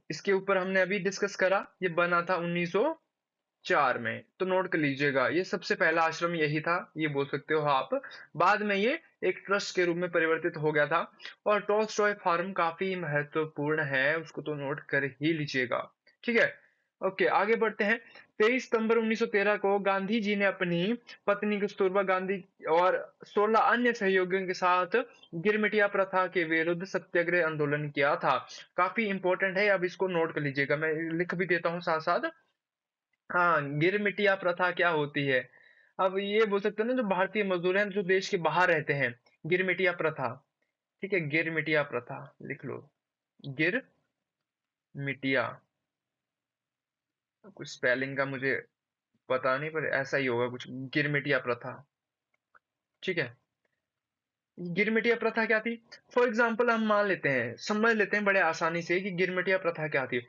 इसके ऊपर हमने अभी डिस्कस करा, ये बना था 1904 में। तो नोट कर लीजिएगा, ये सबसे पहला आश्रम यही था, ये बोल सकते हो आप। बाद में ये एक ट्रस्ट के रूप में परिवर्तित हो गया था। और टॉल्स्टॉय फार्म काफी महत्वपूर्ण है, उसको तो नोट कर ही लीजिएगा। ठीक है, ओके आगे बढ़ते हैं। 23 सितंबर 1913 को गांधी जी ने अपनी पत्नी कस्तूरबा गांधी और 16 अन्य सहयोगियों के साथ गिरमिटिया प्रथा के विरुद्ध सत्याग्रह आंदोलन किया था। काफी इंपॉर्टेंट है, अब इसको नोट कर लीजिएगा, मैं लिख भी देता हूँ साथ साथ। हाँ, गिरमिटिया प्रथा क्या होती है? अब ये बोल सकते हैं ना, जो भारतीय मजदूर हैं जो देश के बाहर रहते हैं, गिरमिटिया प्रथा। ठीक है, गिरमिटिया प्रथा लिख लो। गिर मिटिया, कुछ स्पेलिंग का मुझे पता नहीं पर ऐसा ही होगा कुछ, गिरमिटिया प्रथा। ठीक है, गिरमिटिया प्रथा क्या थी? फॉर एग्जाम्पल हम मान लेते हैं, समझ लेते हैं बड़े आसानी से कि गिरमिटिया प्रथा क्या थी।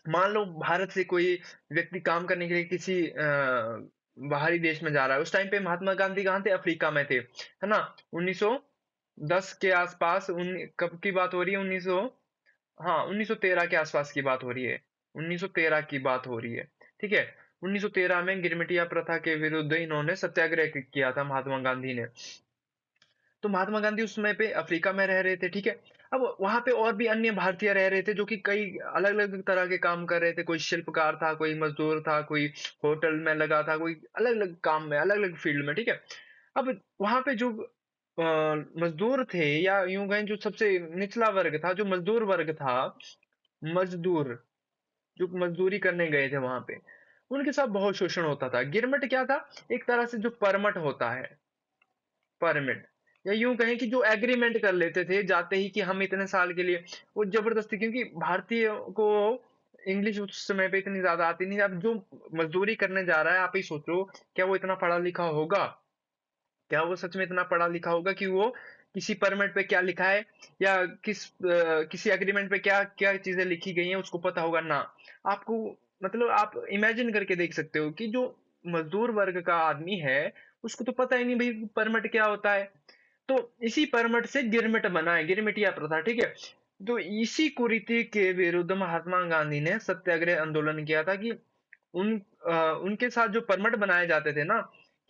मान लो भारत से कोई व्यक्ति काम करने के लिए किसी बाहरी देश में जा रहा है। उस टाइम पे महात्मा गांधी कहाँ थे? अफ्रीका में थे, है ना। 1910 के आसपास, कब की बात हो रही है? 1900, हाँ 1913 के आसपास की बात हो रही है। 1913 की बात हो रही है, ठीक है। 1913 में गिरमिटिया प्रथा के विरुद्ध इन्होंने सत्याग्रह किया था महात्मा गांधी ने। तो महात्मा गांधी उस समय पे अफ्रीका में रह रहे थे, ठीक है। अब वहां पे और भी अन्य भारतीय रह रहे थे जो कि कई अलग अलग तरह के काम कर रहे थे। कोई शिल्पकार था, कोई मजदूर था, कोई होटल में लगा था, कोई अलग अलग काम में, अलग अलग फील्ड में, ठीक है। अब वहां पे जो मजदूर थे, या यूं कहें जो सबसे निचला वर्ग था, जो मजदूर वर्ग था, मजदूर जो मजदूरी करने गए थे वहां पे, उनके साथ बहुत शोषण होता था। गिरमिट क्या था? एक तरह से जो परमट होता है, परमिट, या यूं कहें कि जो एग्रीमेंट कर लेते थे जाते ही कि हम इतने साल के लिए, वो जबरदस्ती, क्योंकि भारतीय को इंग्लिश उस समय पे इतनी ज्यादा आती नहीं। अब जो मजदूरी करने जा रहा है, आप ही सोचो, क्या वो इतना पढ़ा लिखा होगा? क्या वो सच में इतना पढ़ा लिखा होगा कि वो किसी परमिट पे क्या लिखा है, या किसी एग्रीमेंट पे क्या क्या चीजें लिखी गई हैं उसको पता होगा ना। आपको, मतलब आप इमेजिन करके देख सकते हो कि जो मजदूर वर्ग का आदमी है, उसको तो पता ही नहीं भाई परमिट क्या होता है। तो इसी परमिट से गिरमिट बना है, गिरमिटिया प्रथा, ठीक है। तो इसी कुरीति के विरुद्ध महात्मा गांधी ने सत्याग्रह आंदोलन किया था कि उन उनके साथ जो परमिट बनाए जाते थे ना,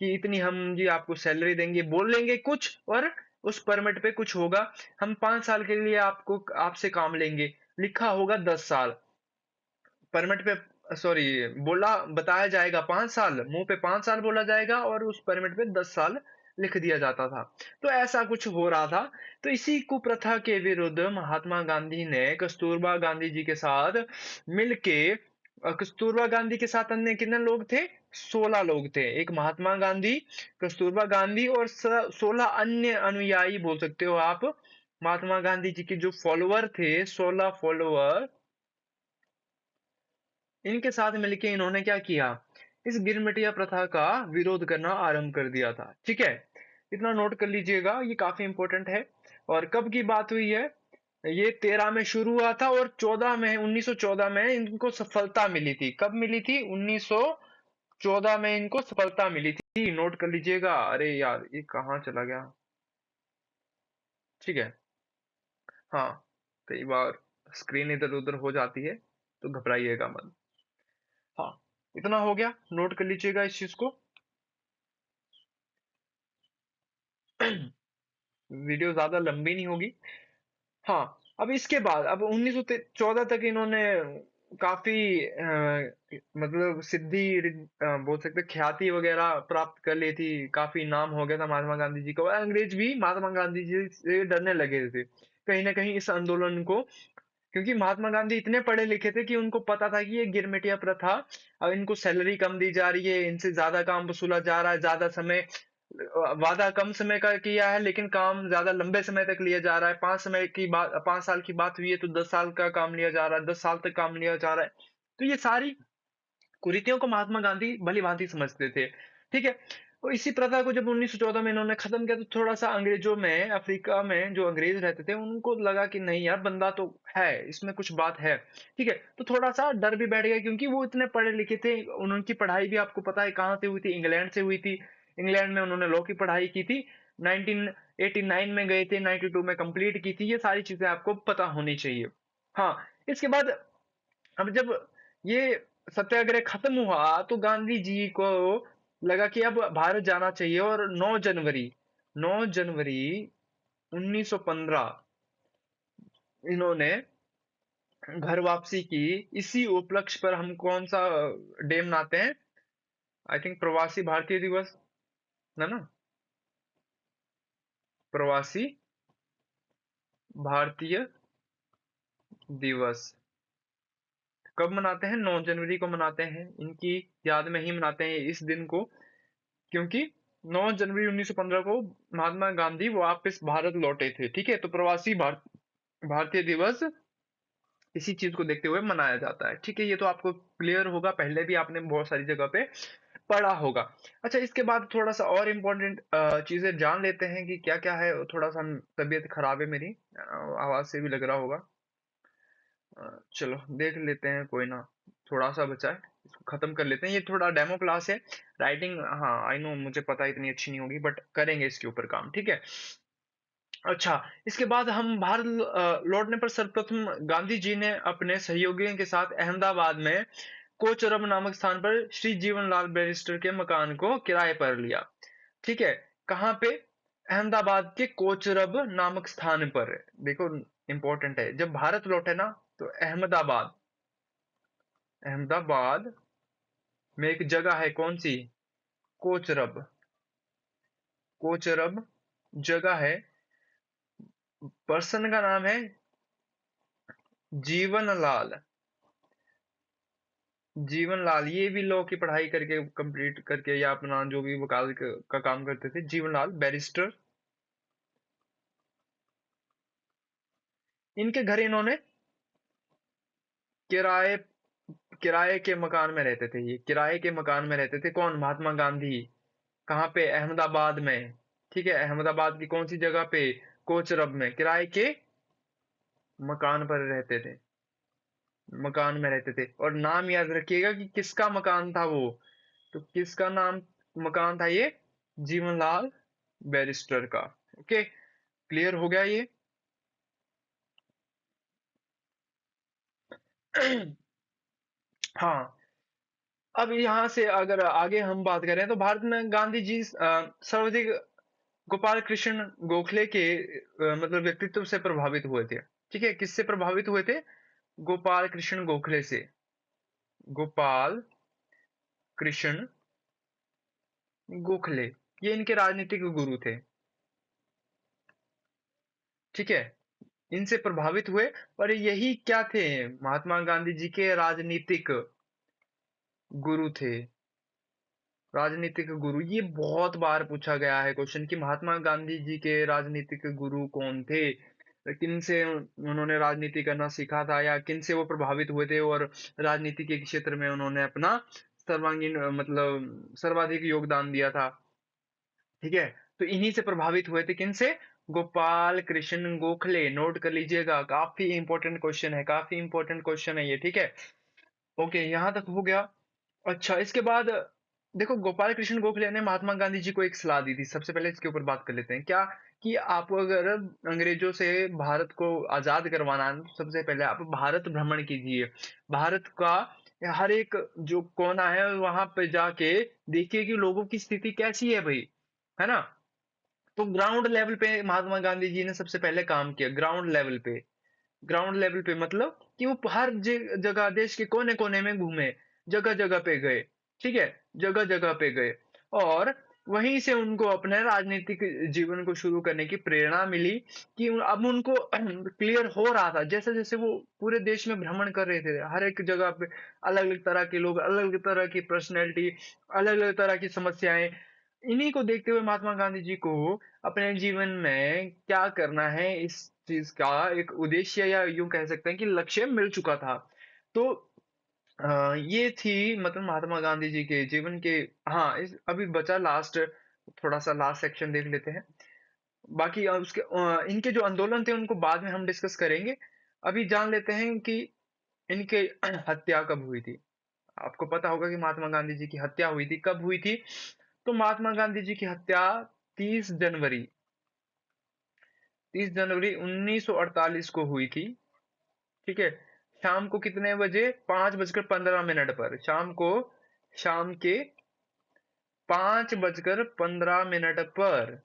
कि इतनी हम जी आपको सैलरी देंगे, बोल लेंगे कुछ और उस परमिट पे कुछ होगा। हम 5 साल के लिए आपको, आपसे काम लेंगे, लिखा होगा 10 साल परमिट पे, सॉरी, बोला बताया जाएगा 5 साल, मुंह पे 5 साल बोला जाएगा और उस परमिट पे 10 साल लिख दिया जाता था। तो ऐसा कुछ हो रहा था। तो इसी कुप्रथा के विरुद्ध महात्मा गांधी ने कस्तूरबा गांधी जी के साथ मिलके, कस्तूरबा गांधी के साथ अन्य कितने लोग थे? 16 लोग थे। एक महात्मा गांधी, कस्तूरबा गांधी और 16 अन्य अनुयायी बोल सकते हो आप। महात्मा गांधी जी के जो फॉलोअर थे, 16 फॉलोअर, इनके साथ मिलके इन्होंने क्या किया? इस गिरमिटिया प्रथा का विरोध करना आरंभ कर दिया था, ठीक है। इतना नोट कर लीजिएगा, ये काफी इंपॉर्टेंट है। और कब की बात हुई है? ये 13 में शुरू हुआ था और 14 में, 1914 में इनको सफलता मिली थी। कब मिली थी? 1914 में इनको सफलता मिली थी, नोट कर लीजिएगा। अरे यार ये कहाँ चला गया? ठीक है, हाँ कई बार स्क्रीन इधर उधर हो जाती है, तो घबराइएगा मत। हाँ, इतना हो गया, नोट कर लीजिएगा इस चीज को। वीडियो ज्यादा लंबी नहीं होगी। हाँ, अब इसके बाद, अब 1914 तक इन्होंने काफी मतलब सिद्धि, बोल सकते ख्याति वगैरह प्राप्त कर ली थी। काफी नाम हो गया था महात्मा गांधी जी का, और अंग्रेज भी महात्मा गांधी जी से डरने लगे थे कहीं ना कहीं इस आंदोलन को। क्योंकि महात्मा गांधी इतने पढ़े लिखे थे कि उनको पता था कि ये गिरमिटिया प्रथा, अब इनको सैलरी कम दी जा रही है, इनसे ज्यादा काम वसूला जा रहा है, ज्यादा समय वादा कम समय का किया है लेकिन काम ज्यादा लंबे समय तक लिया जा रहा है। 5 साल की बात हुई है तो 10 साल का काम लिया जा रहा है, 10 साल तक काम लिया जा रहा है। तो ये सारी कुरीतियों को महात्मा गांधी भली भांति समझते थे। ठीक है। तो इसी प्रथा को जब 1914 में इन्होंने खत्म किया तो थोड़ा सा अंग्रेजों में, अफ्रीका में जो अंग्रेज रहते थे उनको लगा कि नहीं यार, बंदा तो है, इसमें कुछ बात है। ठीक है। तो थोड़ा सा डर भी बैठ गया क्योंकि वो इतने पढ़े लिखे थे। उनकी पढ़ाई भी आपको पता है कहाँ से हुई थी, इंग्लैंड से हुई थी। इंग्लैंड में उन्होंने लॉ की पढ़ाई की थी। 1989 में गए थे, 92 में कंप्लीट की थी। ये सारी चीजें आपको पता होनी चाहिए। हाँ। इसके बाद अब जब ये सत्याग्रह खत्म हुआ तो गांधी जी को लगा कि अब भारत जाना चाहिए, और 9 जनवरी 1915 इन्होंने घर वापसी की। इसी उपलक्ष्य पर हम कौन सा डे मनाते हैं? आई थिंक प्रवासी भारतीय दिवस, है ना? प्रवासी भारतीय दिवस कब मनाते हैं? 9 जनवरी को मनाते हैं। इनकी याद में ही मनाते हैं इस दिन को, क्योंकि 9 जनवरी 1915 को महात्मा गांधी वापस भारत लौटे थे। ठीक है। तो भारतीय दिवस इसी चीज को देखते हुए मनाया जाता है। ठीक है। ये तो आपको क्लियर होगा, पहले भी आपने बहुत सारी जगह पे पढ़ा होगा। अच्छा, इसके बाद थोड़ा सा और इम्पोर्टेंट चीजें जान लेते हैं कि क्या क्या है। थोड़ा सा तबीयत खराब है मेरी, आवाज से भी लग रहा होगा। चलो देख लेते हैं, कोई ना, थोड़ा सा बचा है, इसको खत्म कर लेते हैं। ये थोड़ा डेमो क्लास है। राइटिंग, हाँ आई नो, मुझे पता है इतनी अच्छी नहीं होगी, बट करेंगे इसके ऊपर काम। ठीक है। अच्छा, इसके बाद हम भारत लौटने पर सर्वप्रथम गांधी जी ने अपने सहयोगियों के साथ अहमदाबाद में कोचरब नामक स्थान पर श्री जीवनलाल बैरिस्टर के मकान को किराए पर लिया। ठीक है। कहाँ पे? अहमदाबाद के कोचरब नामक स्थान पर। देखो, इंपॉर्टेंट है, जब भारत लौटे ना तो अहमदाबाद, अहमदाबाद में एक जगह है, कौन सी? कोचरब। कोचरब जगह है, पर्सन का नाम है जीवनलाल। जीवनलाल, ये भी लॉ की पढ़ाई करके कंप्लीट करके या अपना जो भी वकालत का काम करते थे, जीवनलाल बैरिस्टर। इनके घर इन्होंने किराए किराए के मकान में रहते थे। ये किराए के मकान में रहते थे। कौन? महात्मा गांधी। कहाँ पे? अहमदाबाद में। ठीक है। अहमदाबाद की कौन सी जगह पे? कोचरब में किराए के मकान पर रहते थे। मकान में रहते थे। और नाम याद रखिएगा कि किसका मकान था वो। तो किसका नाम मकान था ये? जीवनलाल बैरिस्टर का। ओके, क्लियर हो गया ये? हाँ। अब यहाँ से अगर आगे हम बात करें तो भारत में गांधी जी सर्वाधिक गोपाल कृष्ण गोखले के मतलब व्यक्तित्व से प्रभावित हुए थे। ठीक है। किससे प्रभावित हुए थे? गोपाल कृष्ण गोखले से। गोपाल कृष्ण गोखले, ये इनके राजनीतिक गुरु थे। ठीक है। इनसे प्रभावित हुए, और यही क्या थे? महात्मा गांधी जी के राजनीतिक गुरु थे। राजनीतिक गुरु, ये बहुत बार पूछा गया है क्वेश्चन कि महात्मा गांधी जी के राजनीतिक गुरु कौन थे, किन से उन्होंने राजनीति करना सीखा था, या किन से वो प्रभावित हुए थे और राजनीति के क्षेत्र में उन्होंने अपना सर्वांगीण मतलब सर्वाधिक योगदान दिया था। ठीक है। तो इन्हीं से प्रभावित हुए थे। किन से? गोपाल कृष्ण गोखले। नोट कर लीजिएगा, काफी इंपॉर्टेंट क्वेश्चन है, काफी इंपॉर्टेंट क्वेश्चन है ये। ठीक है। ओके, यहाँ तक हो गया। अच्छा, इसके बाद देखो, गोपाल कृष्ण गोखले ने महात्मा गांधी जी को एक सलाह दी थी। सबसे पहले इसके ऊपर बात कर लेते हैं। क्या? कि आप अगर अंग्रेजों से भारत को आजाद करवाना है तो सबसे पहले आप भारत भ्रमण कीजिए। भारत का हर एक जो कोना है वहां पे जाके देखिए कि लोगों की स्थिति कैसी है भाई, है ना? तो ग्राउंड लेवल पे महात्मा गांधी जी ने सबसे पहले काम किया। ग्राउंड लेवल पे, ग्राउंड लेवल पे मतलब कि वो हर जगह, देश के कोने कोने में घूमे, जगह जगह पे गए। ठीक है। जगह जगह पे गए, और वहीं से उनको अपने राजनीतिक जीवन को शुरू करने की प्रेरणा मिली। कि अब उनको क्लियर हो रहा था, जैसे जैसे वो पूरे देश में भ्रमण कर रहे थे, हर एक जगह पे अलग अलग तरह के लोग, अलग अलग तरह की पर्सनैलिटी, अलग अलग तरह की समस्याएं, इन्हीं को देखते हुए महात्मा गांधी जी को अपने जीवन में क्या करना है, इस चीज का एक उद्देश्य या यूं कह सकते हैं कि लक्ष्य मिल चुका था। तो ये थी मतलब महात्मा गांधी जी के जीवन के। हाँ, इस अभी बचा लास्ट, थोड़ा सा लास्ट सेक्शन देख लेते हैं। बाकी इनके जो आंदोलन थे उनको बाद में हम डिस्कस करेंगे। अभी जान लेते हैं कि इनके हत्या कब हुई थी। आपको पता होगा कि महात्मा गांधी जी की हत्या हुई थी, कब हुई थी? तो महात्मा गांधी जी की हत्या 30 जनवरी 30 जनवरी 1948 को हुई थी। ठीक है। शाम को कितने बजे? 5:15 पर। शाम के 5:15 पर।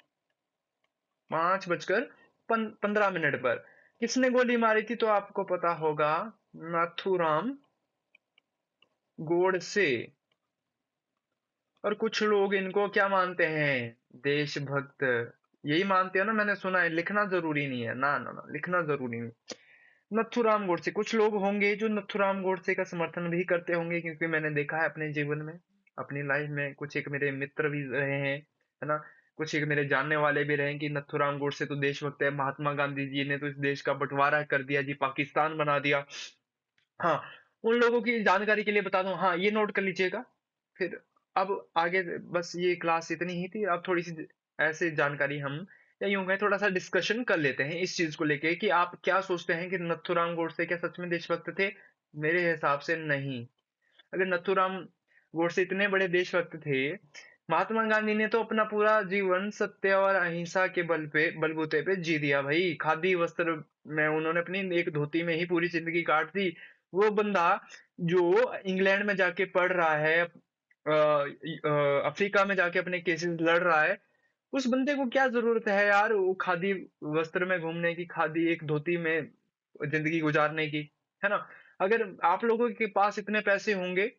5:15 पर किसने गोली मारी थी? तो आपको पता होगा, नाथूराम गोडसे। और कुछ लोग इनको क्या मानते हैं? देशभक्त। यही मानते हैं ना, मैंने सुना है। लिखना जरूरी नहीं है, ना ना ना, लिखना जरूरी नहीं। नथुराम गोडसे, कुछ लोग होंगे जो नथुराम गोडसे का समर्थन भी करते होंगे, क्योंकि मैंने देखा है अपने जीवन में, अपनी लाइफ में। कुछ एक मेरे मित्र भी रहे हैं, है ना। कुछ एक मेरे जानने वाले भी रहे हैं कि नथुराम गोडसे तो देशभक्त है, महात्मा गांधी जी ने तो इस देश का बंटवारा कर दिया जी, पाकिस्तान बना दिया। हाँ, उन लोगों की जानकारी के लिए बता दूं, हाँ ये नोट कर लीजिएगा। फिर अब आगे, बस ये क्लास इतनी ही थी। अब थोड़ी सी ऐसे जानकारी हम, या यूं कहें थोड़ा सा डिस्कशन कर लेते हैं इस चीज को लेके कि आप क्या सोचते हैं कि नथुराम गोडसे क्या सच में देशभक्त थे? मेरे हिसाब से नहीं। अगर नथुराम गोडसे इतने बड़े देशभक्त थे, महात्मा गांधी ने तो अपना पूरा जीवन सत्य और अहिंसा के बलबूते पे जी दिया भाई। खादी वस्त्र में उन्होंने अपनी एक धोती में ही पूरी जिंदगी काट दी। वो बंदा जो इंग्लैंड में जाके पढ़ रहा है, अफ्रीका में जाके अपने केसेस लड़ रहा है, उस बंदे को क्या जरूरत है यार वो खादी वस्त्र में घूमने की, खादी एक धोती में जिंदगी गुजारने की, है ना। अगर आप लोगों के पास इतने पैसे होंगे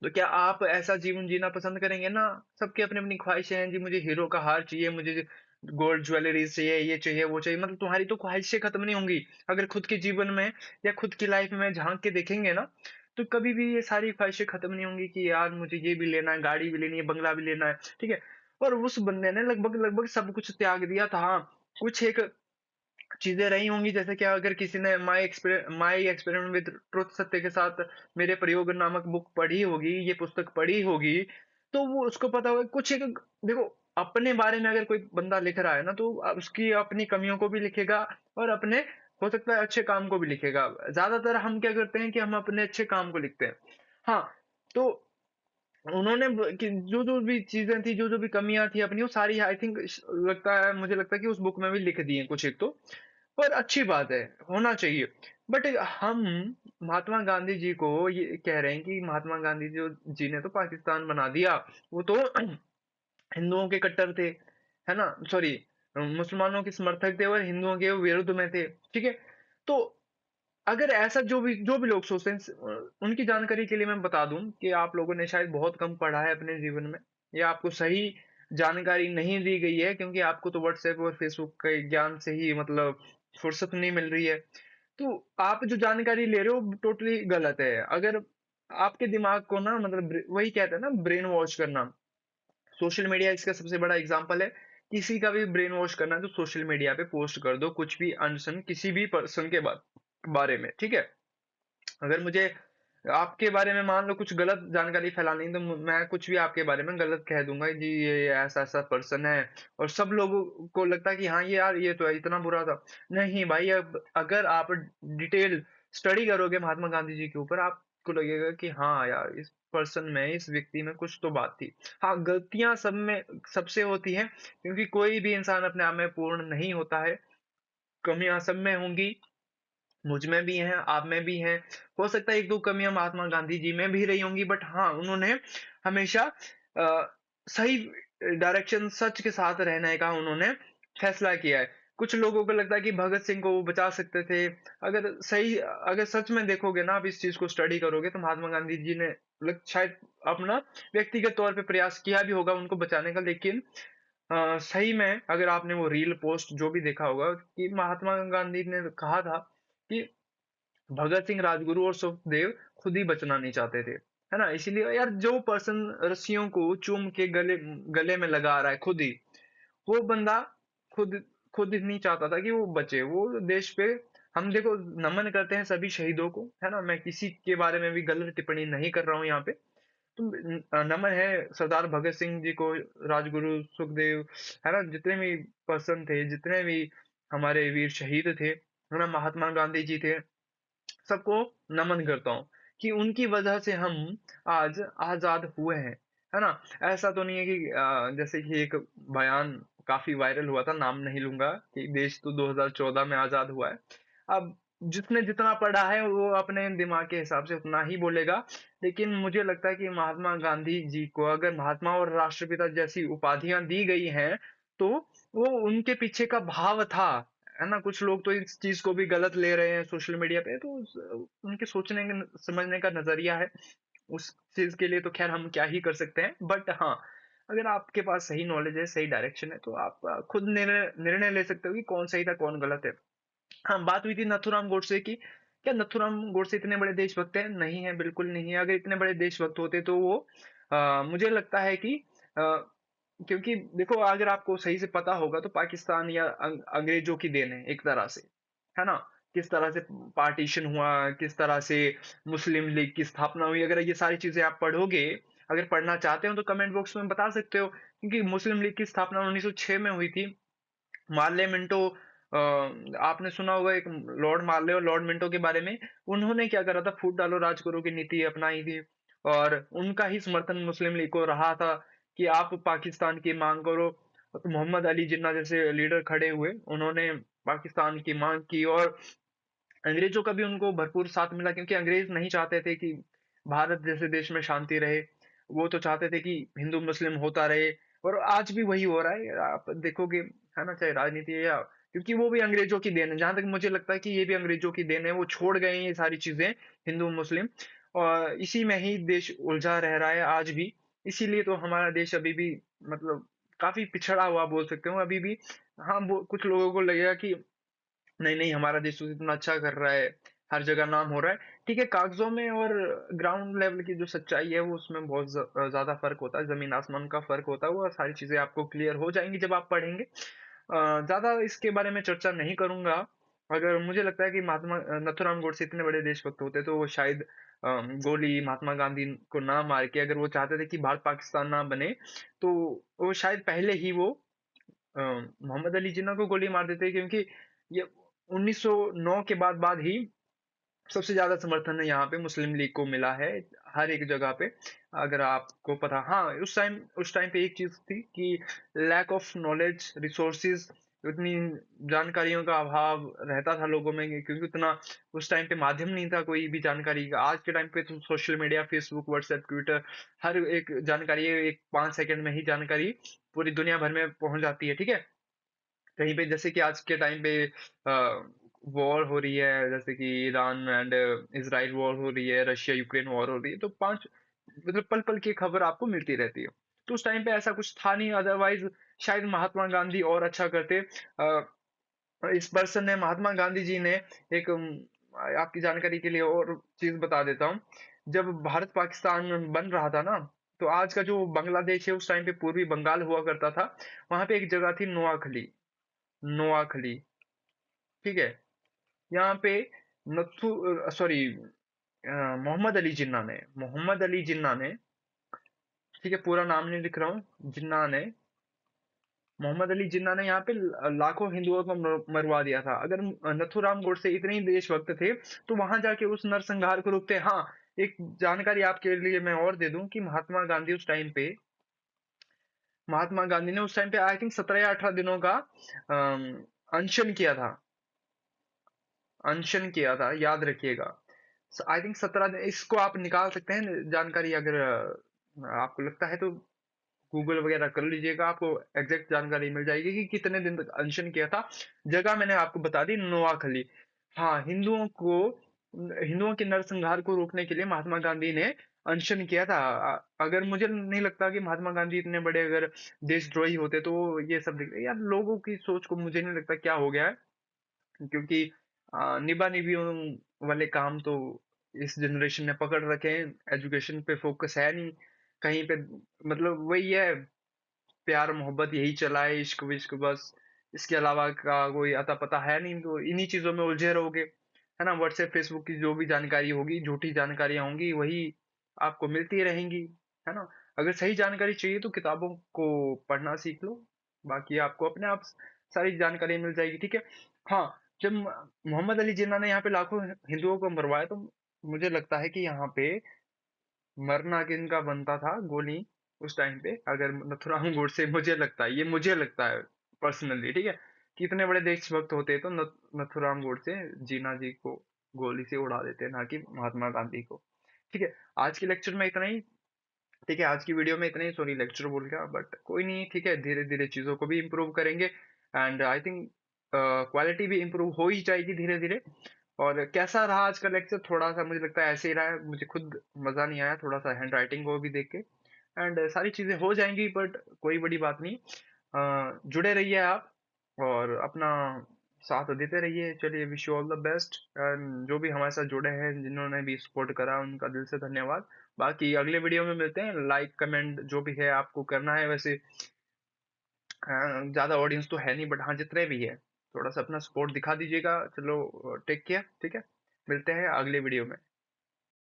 तो क्या आप ऐसा जीवन जीना पसंद करेंगे? ना। सबकी अपनी अपनी ख्वाहिशें हैं जी, मुझे हीरो का हार चाहिए, मुझे गोल्ड ज्वेलरीज चाहिए, ये चाहिए वो चाहिए। मतलब तुम्हारी तो ख्वाहिशें खत्म नहीं होंगी। अगर खुद के जीवन में या खुद की लाइफ में झांक के देखेंगे ना, तो कभी भी ये सारी ख्वाहिशें खत्म नहीं होंगी कि यार मुझे ये भी लेना है, गाड़ी भी लेनी है, बंगला भी लेना है। ठीक है। और उस बंदे ने लगभग लगभग सब कुछ त्याग दिया था। हाँ, कुछ एक चीजें रही होंगी, जैसे कि अगर किसी ने माई एक्सपेरिमेंट विद ट्रुथ, सत्य के साथ मेरे प्रयोग नामक बुक पढ़ी होगी, ये पुस्तक पढ़ी होगी, तो वो उसको पता होगा कुछ एक। देखो, अपने बारे में अगर कोई बंदा लिख रहा है ना, तो उसकी अपनी कमियों को भी लिखेगा और अपने, हो सकता है अच्छे काम को भी लिखेगा। ज्यादातर हम क्या करते हैं कि हम अपने अच्छे काम को लिखते हैं। हाँ, तो उन्होंने कि जो जो भी चीजें थी, जो जो भी कमियां थी अपनी, वो सारी आई थिंक, मुझे लगता है कि उस बुक में भी लिख दी है कुछ एक तो। पर अच्छी बात है, होना चाहिए। बट हम महात्मा गांधी जी को ये कह रहे हैं कि महात्मा गांधी जी ने तो पाकिस्तान बना दिया, वो तो हिंदुओं के कट्टर थे, है ना। सॉरी, मुसलमानों के समर्थक थे और हिंदुओं के विरुद्ध में थे। ठीक है। तो अगर ऐसा जो भी लोग सोचते हैं, उनकी जानकारी के लिए मैं बता दूं कि आप लोगों ने शायद बहुत कम पढ़ा है अपने जीवन में, या आपको सही जानकारी नहीं दी गई है, क्योंकि आपको तो व्हाट्सएप और फेसबुक के ज्ञान से ही मतलब फुर्सत नहीं मिल रही है। तो आप जो जानकारी ले रहे हो टोटली गलत है। अगर आपके दिमाग को ना, मतलब वही कहते हैं ना, ब्रेन वॉश करना। सोशल मीडिया इसका सबसे बड़ा एग्जांपल है। किसी का भी ब्रेन वॉश करना है तो सोशल मीडिया पे पोस्ट कर दो कुछ भी अनसन, किसी भी पर्सन के बारे में। ठीक है। अगर मुझे आपके बारे में मान लो कुछ गलत जानकारी फैलानी है, तो मैं कुछ भी आपके बारे में गलत कह दूंगा जी, ये ऐसा ऐसा पर्सन है। और सब लोगों को लगता है कि हाँ ये यार ये तो है, इतना बुरा था। नहीं भाई, अब अगर आप डिटेल स्टडी करोगे महात्मा गांधी जी के ऊपर, आपको लगेगा कि हाँ यार इस पर्सन में, इस व्यक्ति में कुछ तो बात थी। हाँ, गलतियां सब में सबसे होती हैं, क्योंकि कोई भी इंसान अपने आप में पूर्ण नहीं होता है। कमियां सब में होंगी, मुझ में भी हैं, आप में भी हैं। हो सकता है एक दो कमियां महात्मा गांधी जी में भी रही होंगी, बट हाँ, उन्होंने हमेशा सही डायरेक्शन, सच के साथ रहने का उन्होंने फैसला किया है। कुछ लोगों को लगता है कि भगत सिंह को वो बचा सकते थे। अगर सच में देखोगे ना, आप इस चीज को स्टडी करोगे, तो महात्मा गांधी जी ने शायद अपना व्यक्तिगत तौर पे प्रयास किया भी होगा उनको बचाने का। लेकिन सही में अगर आपने वो रील पोस्ट जो भी देखा होगा, कि महात्मा गांधी ने कहा था कि भगत सिंह, राजगुरु और सुखदेव खुद ही बचना नहीं चाहते थे। है ना? इसीलिए यार जो पर्सन रस्सियों को चूम के गले गले में लगा रहा है खुद ही, वो बंदा खुद खुद नहीं चाहता था कि वो बचे। वो देश पे हम देखो नमन करते हैं सभी शहीदों को, है ना? मैं किसी के बारे में भी गलत टिप्पणी नहीं कर रहा हूँ यहाँ पे। तो नमन है सरदार भगत सिंह जी को, राजगुरु सुखदेव, है ना? जितने भी पर्सन थे, जितने भी हमारे वीर शहीद थे, है ना? महात्मा गांधी जी थे, सबको नमन करता हूँ कि उनकी वजह से हम आज आजाद हुए हैं, है ना? ऐसा तो नहीं है कि जैसे कि एक बयान काफी वायरल हुआ था, नाम नहीं लूंगा, कि देश तो 2014 में आजाद हुआ है। अब जिसने जितना पढ़ा है वो अपने दिमाग के हिसाब से उतना ही बोलेगा, लेकिन मुझे लगता है कि महात्मा गांधी जी को अगर महात्मा और राष्ट्रपिता जैसी उपाधियां दी गई हैं, तो वो उनके पीछे का भाव था, है ना? कुछ लोग तो इस चीज को भी गलत ले रहे हैं सोशल मीडिया पे, तो उनके सोचने समझने का नजरिया है। उस चीज के लिए तो खैर हम क्या ही कर सकते हैं, बट हाँ, अगर आपके पास सही नॉलेज है, सही डायरेक्शन है, तो आप खुद निर्णय निर्णय ले सकते हो कि कौन सही था कौन गलत है। हाँ, बात हुई थी नथुराम गोडसे की। क्या नथुराम गोडसे इतने बड़े देशभक्त हैं? नहीं है, बिल्कुल नहीं है। अगर इतने बड़े देशभक्त होते तो वो मुझे लगता है कि क्योंकि देखो अगर आपको सही से पता होगा तो पाकिस्तान या अंग्रेजों की देन है एक तरह से, है ना? किस तरह से पार्टीशन हुआ, किस तरह से मुस्लिम लीग की स्थापना हुई, अगर ये सारी चीजें आप पढ़ोगे, अगर पढ़ना चाहते हो तो कमेंट बॉक्स में बता सकते हो, क्योंकि मुस्लिम लीग की स्थापना 1906 में हुई थी। मार्ले मिंटो, आपने सुना होगा एक लॉर्ड मार्ले और लॉर्ड मिंटो के बारे में। उन्होंने क्या करा था, फूट डालो राज करो की नीति अपनाई थी, और उनका ही समर्थन मुस्लिम लीग को रहा था कि आप पाकिस्तान की मांग करो। तो मोहम्मद अली जिन्ना जैसे लीडर खड़े हुए, उन्होंने पाकिस्तान की मांग की, और अंग्रेजों का भी उनको भरपूर साथ मिला, क्योंकि अंग्रेज नहीं चाहते थे कि भारत जैसे देश में शांति रहे। वो तो चाहते थे कि हिंदू मुस्लिम होता रहे, और आज भी वही हो रहा है, आप देखोगे, है ना? चाहे राजनीति है या, क्योंकि वो भी अंग्रेजों की देन है, जहां तक मुझे लगता है कि ये भी अंग्रेजों की देन है। वो छोड़ गए हैं ये सारी चीजें, हिंदू मुस्लिम, और इसी में ही देश उलझा रह रहा है आज भी। इसीलिए तो हमारा देश अभी भी, मतलब काफी पिछड़ा हुआ बोल सकते हो अभी भी। हाँ, वो कुछ लोगों को लगेगा कि नहीं नहीं हमारा देश तो इतना अच्छा कर रहा है, हर जगह नाम हो रहा है। ठीक है, कागजों में और ग्राउंड लेवल की जो सच्चाई है वो उसमें बहुत ज्यादा फर्क होता है, जमीन आसमान का फर्क होता है। वो सारी चीजें आपको क्लियर हो जाएंगी जब आप पढ़ेंगे। ज्यादा इसके बारे में चर्चा नहीं करूंगा। अगर मुझे लगता है कि महात्मा नथुराम गोडसे इतने बड़े देशभक्त होते तो वो शायद गोली महात्मा गांधी को ना मार के, अगर वो चाहते थे कि भारत पाकिस्तान ना बने, तो वो शायद पहले ही वो मोहम्मद अली जिन्ना को गोली मार देते, क्योंकि ये 1909 के बाद ही सबसे ज्यादा समर्थन यहाँ पे मुस्लिम लीग को मिला है, हर एक जगह पे। अगर आपको पता, हाँ, उस टाइम पे एक चीज थी कि लैक ऑफ नॉलेज, रिसोर्सेज, उतनी जानकारियों का अभाव रहता था लोगों में, क्योंकि उतना उस टाइम पे माध्यम नहीं था कोई भी जानकारी का। आज के टाइम पे तो social media, Facebook, WhatsApp, Twitter, हर एक जानकारी, एक 5 सेकंड में ही जानकारी पूरी दुनिया भर में पहुंच जाती है, ठीक है? कहीं पे जैसे कि आज के टाइम पे वॉर हो रही है, जैसे कि ईरान एंड इजराइल वॉर हो रही है, रशिया यूक्रेन वॉर हो रही है, तो पांच मतलब पल पल की खबर आपको मिलती रहती है। तो उस टाइम पे ऐसा कुछ था नहीं, अदरवाइज शायद महात्मा गांधी और अच्छा करते। इस पर्सन ने, महात्मा गांधी जी ने, एक आपकी जानकारी के लिए और चीज बता देता हूँ। जब भारत पाकिस्तान बन रहा था ना, तो आज का जो बांग्लादेश है, उस टाइम पे पूर्वी बंगाल हुआ करता था। वहां पे एक जगह थी नोआखली। नोआखली, ठीक है? यहाँ पे नथु सॉरी मोहम्मद अली जिन्ना ने, मोहम्मद अली जिन्ना ने, ठीक है, पूरा नाम नहीं लिख रहा हूँ, जिन्ना ने, मोहम्मद अली जिन्ना ने यहाँ पे लाखों हिंदुओं को मरवा दिया था। अगर नथुराम गोडसे इतने ही देशभक्त थे तो वहां जाके उस नरसंहार को रोकते। हाँ, एक जानकारी आपके लिए मैं और दे दूं कि महात्मा गांधी ने उस टाइम पे आई थिंक 17 या 18 दिनों का अनशन किया था। अनशन किया था, याद रखिएगा। आई थिंक 17 दिन, इसको आप निकाल सकते हैं जानकारी, अगर आपको लगता है तो गूगल वगैरह कर लीजिएगा, आपको एग्जैक्ट जानकारी मिल जाएगी कि कितने दिन तक अनशन किया था। जगह मैंने आपको बता दी, नोआखली। हाँ, हिंदुओं के नरसंहार को रोकने के लिए महात्मा गांधी ने अनशन किया था। अगर मुझे नहीं लगता कि महात्मा गांधी इतने बड़े अगर देशद्रोही होते तो ये सब यार लोगों की सोच को मुझे नहीं लगता क्या हो गया है, क्योंकि निभा निभियों वाले काम तो इस जनरेशन ने पकड़ रखे हैं, एजुकेशन पे फोकस है नहीं कहीं पे, मतलब वही है, प्यार मोहब्बत यही चला है, इश्क विश्क बस, इसके अलावा का कोई अता पता है नहीं, तो इन्हीं चीजों में उलझे रहोगे, है ना। व्हाट्सएप फेसबुक की जो भी जानकारी होगी, झूठी जानकारियां होंगी, वही आपको मिलती रहेंगी, है ना। अगर सही जानकारी चाहिए तो किताबों को पढ़ना सीख लो, बाकी आपको अपने आप सारी जानकारी मिल जाएगी, ठीक है। हाँ, जब मोहम्मद अली जिन्ना ने यहाँ पे लाखों हिंदुओं को मरवाया, तो मुझे लगता है कि यहाँ पे मरना किनका बनता था गोली उस टाइम पे, अगर नथुराम गोडसे, मुझे लगता है, ये मुझे लगता है पर्सनली, ठीक है, कि इतने बड़े देशभक्त होते तो नथुराम गोडसे जीना जी को गोली से उड़ा देते, ना कि महात्मा गांधी को। ठीक है, आज के लेक्चर में इतना ही, ठीक है, आज की वीडियो में इतना ही, सॉरी लेक्चर बोल गया, बट कोई नहीं, ठीक है, धीरे धीरे चीजों को भी इम्प्रूव करेंगे, एंड आई थिंक क्वालिटी भी इम्प्रूव हो ही जाएगी धीरे धीरे। और कैसा रहा आज का लेक्चर, थोड़ा सा मुझे लगता है ऐसे ही रहा है, मुझे खुद मजा नहीं आया थोड़ा सा हैंड राइटिंग को भी देख के, एंड सारी चीजें हो जाएंगी, बट कोई बड़ी बात नहीं। जुड़े रहिए आप, और अपना साथ देते रहिए। चलिए, wish you all the best, and जो भी हमारे साथ जुड़े हैं, जिन्होंने भी सपोर्ट करा, उनका दिल से धन्यवाद। बाकी अगले वीडियो में मिलते हैं, लाइक कमेंट जो भी है आपको करना है, वैसे ज्यादा ऑडियंस तो है नहीं, बट हाँ जितने भी है, थोड़ा सा अपना सपोर्ट दिखा दीजिएगा। चलो, टेक केयर, ठीक है, मिलते हैं अगले वीडियो में।